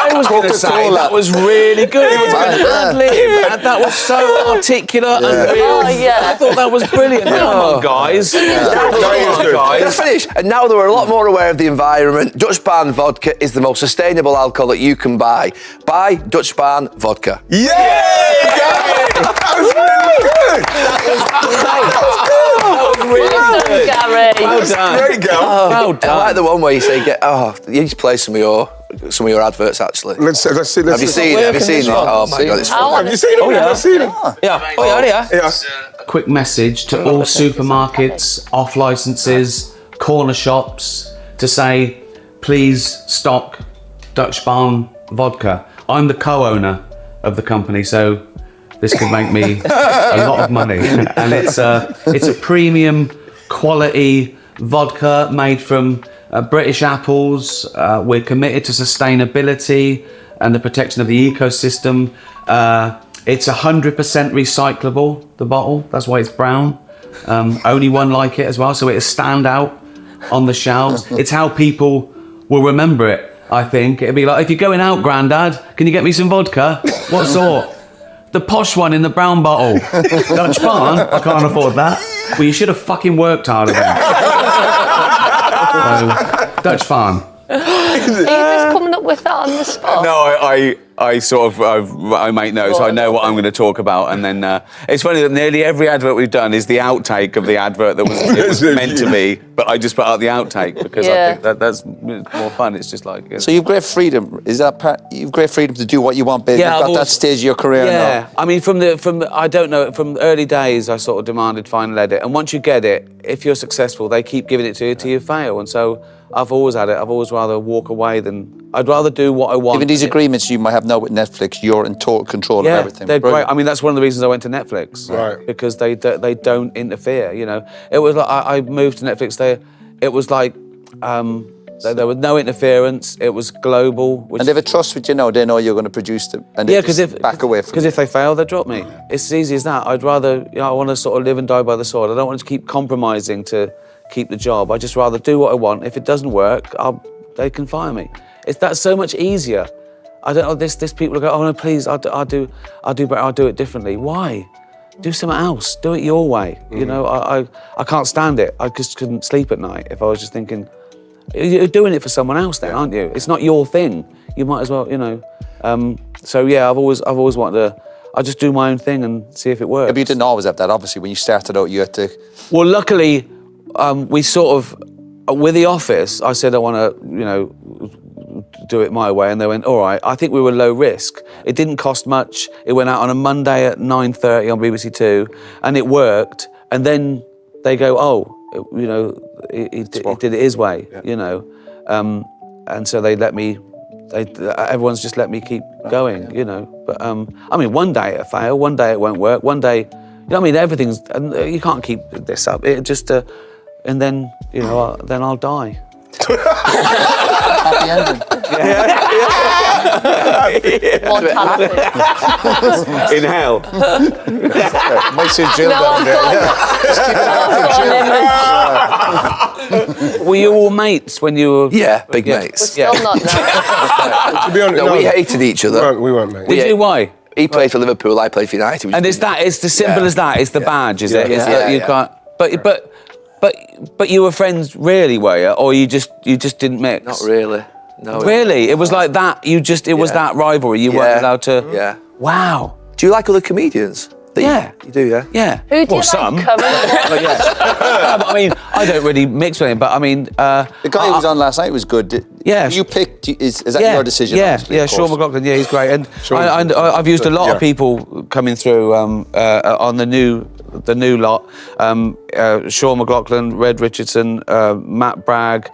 I was going to say that was really good. It was ad-lib. That was so articulate and real. Oh, yeah. I thought that was brilliant. Come on, guys. Come on, Can I guys. finish? And now that we're a lot more aware of the environment, Dutch Barn Vodka is the most sustainable alcohol that you can buy. Buy Dutch Barn Vodka. Yeah! That was really good! Well done, Gary. Well done. Great, girl. Well I done. like the one where you say, you need to play some of your adverts, actually. Let's see. Have you seen it? Oh, my God, it's fun. Have you seen it? I've seen it. Yeah. Oh, yeah. Yeah. Quick message to all supermarkets, off licenses, corner shops to say, please stock Dutch Barn vodka. I'm the co-owner of the company, so this could make me a lot of money. And it's a premium quality vodka made from British apples. We're committed to sustainability and the protection of the ecosystem. It's 100% recyclable, the bottle. That's why it's brown. Only one like it as well, so it'll stand out on the shelves. It's how people will remember it, I think. It'll be like, if you're going out, Grandad, can you get me some vodka? What sort? The posh one in the brown bottle. Dutch Barn? I can't afford that. Well, you should have fucking worked harder then. So, Dutch Barn. Are you just coming up with that on the spot? No, I sort of I make notes. So I know what I'm going to talk about, and then it's funny that nearly every advert we've done is the outtake of the advert that was meant to be, but I just put out the outtake because I think that's more fun. It's just like So you've great freedom. Is that you've great freedom to do what you want, babe? Yeah, You've got that stage of your career yeah. now. I mean, from I don't know, from early days, I sort of demanded final edit, and once you get it, if you're successful, they keep giving it to you till you fail, and so I've always had it. I've always rather walk away than I'd rather do what I want. Even these agreements you might have now with Netflix, you're in total control of everything. They're Brilliant. great. I mean, that's one of the reasons I went to Netflix, Right? Because they don't interfere. You know, it was like I moved to Netflix. It was like there was no interference. It was global. Which, And they have a trust with you now. They know you're going to produce them, and they just back away from. Because if they fail, they drop me. It's as easy as that. I'd rather, I want to sort of live and die by the sword. I don't want to keep compromising to keep the job. I just rather do what I want. If it doesn't work, they can fire me. That's so much easier. I don't know. This people go, oh no, please, I'll do better. I'll do it differently. Why? Do something else. Do it your way. You know, I can't stand it. I just couldn't sleep at night if I was just thinking, you're doing it for someone else then, aren't you? It's not your thing. You might as well, you know. So yeah, I've always wanted to. I just do my own thing and see if it works. But you didn't always have that. Obviously, when you started out, you had to. Well, luckily, we sort of, with The Office, I said I want to, you know, do it my way, and they went, all right. I think we were low risk. It didn't cost much. It went out on a Monday at 9:30 on BBC Two, and it worked. And then they go, oh, you know, he did it his way, you know, and so they let me. Everyone's just let me keep going, you know. But I mean, one day it'll fail, one day it won't work, one day, you know, I mean, everything's, and you can't keep this up. It just, and then, you know, then I'll die. Happy ending. What happened? In hell. Might see Jill No, down there. Were you all mates when you were? Yeah, big Yeah. mates. Still not now. To be honest, No, we hated each other. We weren't, mate. Did you? Why? He played for Liverpool, I played for United. And it's as simple as that. It's the badge, is it? It's that you can't. But you were friends, really, were you? Or you just didn't mix? Not really. No. Really? It was like that. It was that rivalry. You weren't allowed to. Yeah. Wow. Do you like other comedians? Yeah. You do, yeah? Yeah. Who do you some. like currently? But yeah. I mean, I don't really mix with him, but I mean. The guy who was on last night was good. Yeah. You picked, is that your decision? Yeah, obviously, yeah, of Sean course? McLaughlin, yeah, he's great. And Sean's I've used a lot yeah. of people coming through on the new lot. Sean McLaughlin, Red Richardson, Matt Bragg,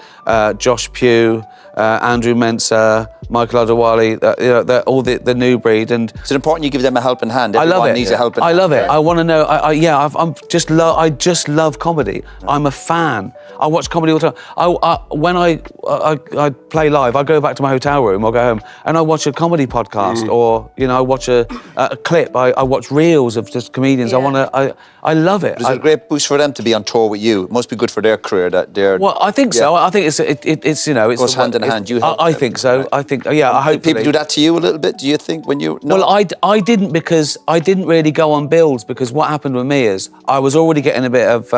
Josh Pugh, Andrew Mensah, Michael Adewale, they're all the new breed. And Is it important you give them a helping hand? I love Everyone it. needs a helping I hand. love it. I want to know. I just love comedy. I'm a fan. I watch comedy all the time. When I play live, I go back to my hotel room or go home and I watch a comedy podcast or I watch a clip. I watch reels of just comedians. Yeah. I love it. It's a great boost for them to be on tour with you. It must be good for their career that they're. Well, I think so. I think it's it's goes hand in hand. You help I them. think so. I think I hope People do that to you a little bit. Do you think when you? No. Well, I didn't because I didn't really go on bills because what happened with me is I was already getting a bit of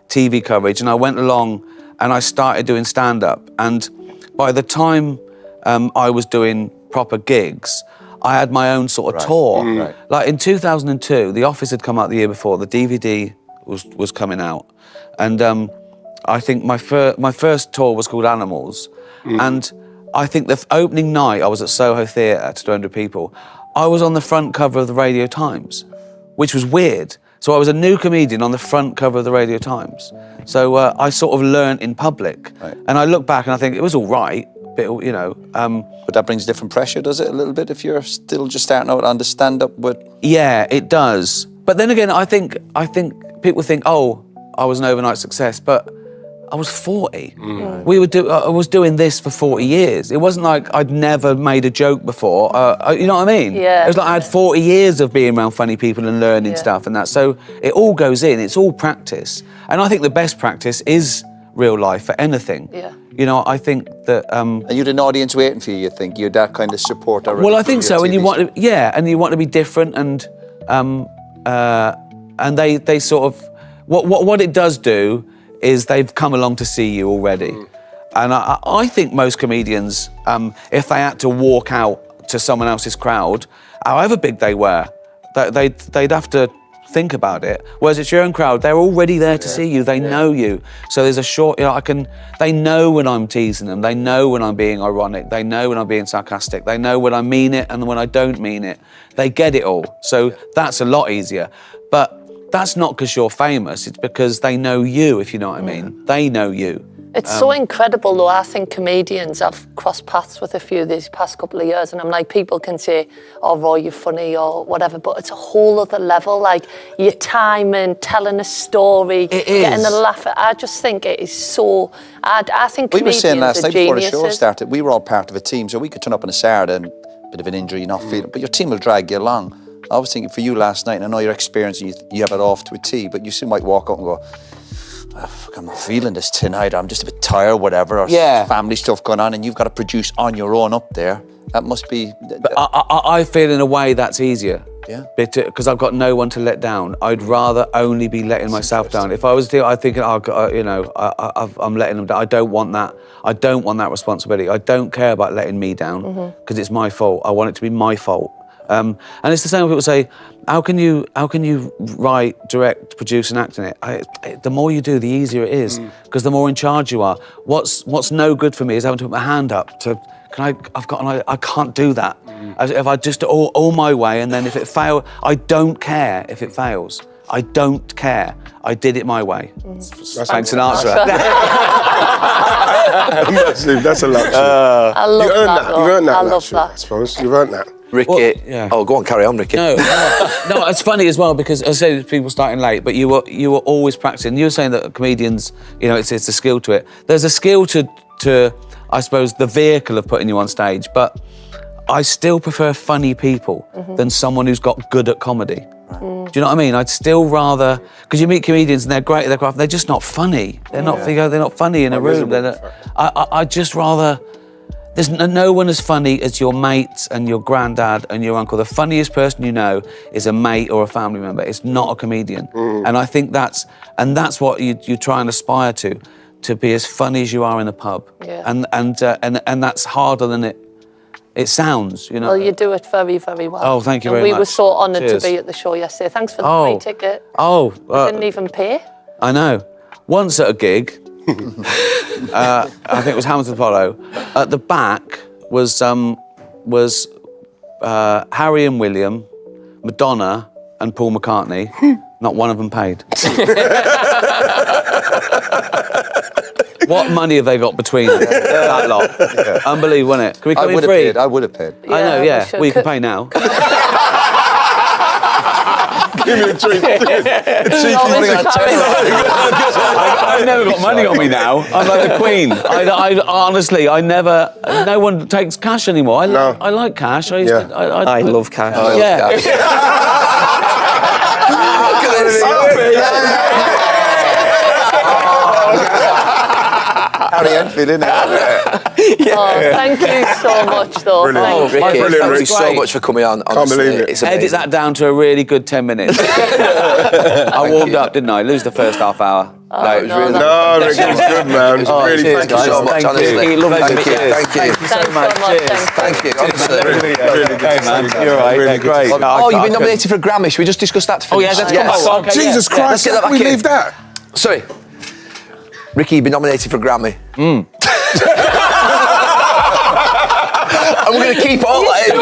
TV coverage and I went along and I started doing stand-up and by the time I was doing proper gigs, I had my own sort of tour. Right. Like in 2002, The Office had come out the year before, the DVD was coming out and I think my first tour was called Animals and I think the opening night I was at Soho Theatre to 200 people. I was on the front cover of the Radio Times, which was weird. So I was a new comedian on the front cover of the Radio Times. So I sort of learned in public. Right. And I look back and I think it was all right, but But that brings different pressure, does it, a little bit, if you're still just starting out on the stand-up with... yeah, it does. But then again, I think people think, oh, I was an overnight success, but I was 40. I was doing this for 40 years. It wasn't like I'd never made a joke before. You know what I mean? Yeah. It was like I had 40 years of being around funny people and learning stuff and that. So it all goes in. It's all practice. And I think the best practice is real life for anything. Yeah. I think that... And you had an audience waiting for you think? You had that kind of support already? Well, I think from your so. And you TV want show? to, and you want to be different and they sort of... What it does do is they've come along to see you already. And I think most comedians, if they had to walk out to someone else's crowd, however big they were, they'd have to think about it. Whereas it's your own crowd, they're already there to see you, they know you. So there's a short, they know when I'm teasing them, they know when I'm being ironic, they know when I'm being sarcastic, they know when I mean it and when I don't mean it. They get it all. So that's a lot easier. But that's not because you're famous, it's because they know you, if you know what I mean. They know you. It's so incredible though. I think comedians, I've crossed paths with a few these past couple of years and I'm like, people can say, oh Roy, you're funny or whatever, but it's a whole other level, like your timing, telling a story, getting a laugh. I just think it is so, I think We were comedians saying last are night before the show geniuses. started, we were all part of a team, so we could turn up on a Saturday and a bit of an injury, not feeling, but your team will drag you along. I was thinking for you last night, and I know your experience, you have it off to a T, but you still might walk up and go, oh, fuck, I'm not feeling this tonight, I'm just a bit tired, whatever, or family stuff going on, and you've got to produce on your own up there. That must be... But I feel in a way that's easier. Yeah. Because I've got no one to let down. I'd rather only be letting myself down. If I was to, I think, I'm letting them down. I don't want that. I don't want that responsibility. I don't care about letting me down because it's my fault. I want it to be my fault. And it's the same when people say, how can you write, direct, produce and act in it? The more you do, the easier it is, because the more in charge you are. What's no good for me is having to put my hand up to, I can't do that. If I just do all my way, and then if it fails, I don't care if it fails. I don't care. I did it my way. Frank Sinatra. That's a luxury. I love You earned that. that. You earned that I love luxury, I that. suppose. You've earned that. Ricky. Well, yeah. Oh, go on, carry on, Ricky. No, it's funny as well because I say people starting late, but you were always practicing. You were saying that comedians, it's a skill to it. There's a skill to I suppose, the vehicle of putting you on stage. But I still prefer funny people than someone who's got good at comedy. Do you know what I mean? I'd still rather, because you meet comedians and they're great at their craft, they're just not funny. They're not. They're not funny in a room. I'd just rather. There's no one as funny as your mates and your granddad and your uncle. The funniest person you know is a mate or a family member. It's not a comedian. And I think that's what you try and aspire to be as funny as you are in the pub. Yeah. And that's harder than it sounds, you know. Well, you do it very, very well. Oh, thank you and very we much. were so honoured to Cheers. be at the show yesterday. Thanks for the free ticket. Oh, Didn't even pay. I know. Once at a gig, I think it was Hamilton Apollo. At the back was Harry and William, Madonna and Paul McCartney. Not one of them paid. What money have they got between that lot? Yeah. Unbelievable, isn't it? Can we come in free? I would have paid. I know, we yeah. should. Well, you can pay now. Give me a treat. I've never got money on me now. I'm like the Queen. I honestly, no one takes cash anymore. I like cash. I love cash. I love cash. Harry Enfield, isn't it? Thank you so much, though. Brilliant. Thank you. Ricky, thank you so great. much for coming on. Can't Honestly, believe it. It's amazing. Edit that down to a really good 10 minutes. I warmed up, didn't I? Lose the first half hour. No, it was really No, Rick, it was good, man. Really, cheers, thank you Thank you so so much. much, Thank honestly. you. Lovely to Thank meet you. you. Thank you. Thanks so much. Thank you. Honestly. Really good. Okay, man. You're right. Really Yeah, great. good. Oh, you've been nominated for a Grammy. Should we just discuss that to finish? yeah, let's come back. Oh, okay, Jesus yeah. Christ, Let's get that how can we back in. leave that? Sorry. Ricky, you've been nominated for a Grammy. And we're going to keep all that in.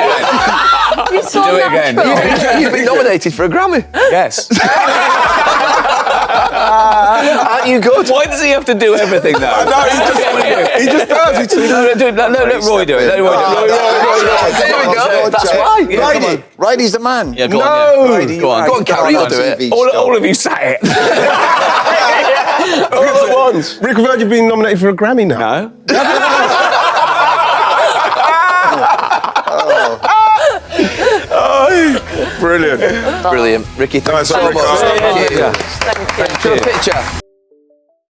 You're so Do it again. natural. You've been nominated for a Grammy. Yes. Aren't you good? Why does he have to do everything though? No, he just does. Let Roy do it. Let Roy do it. There we go. That's why. Yeah, come on. Righty's the man. Yeah, go on. No. Yeah. Go on. Go on, Carrie, you'll do it. TV All show. of you sat it. All at once. Rick, have heard you've been nominated for a Grammy now. No. Brilliant. Brilliant. Ricky, thank you Nice so one, much. Rick. Thank you. Thank you. Show a picture.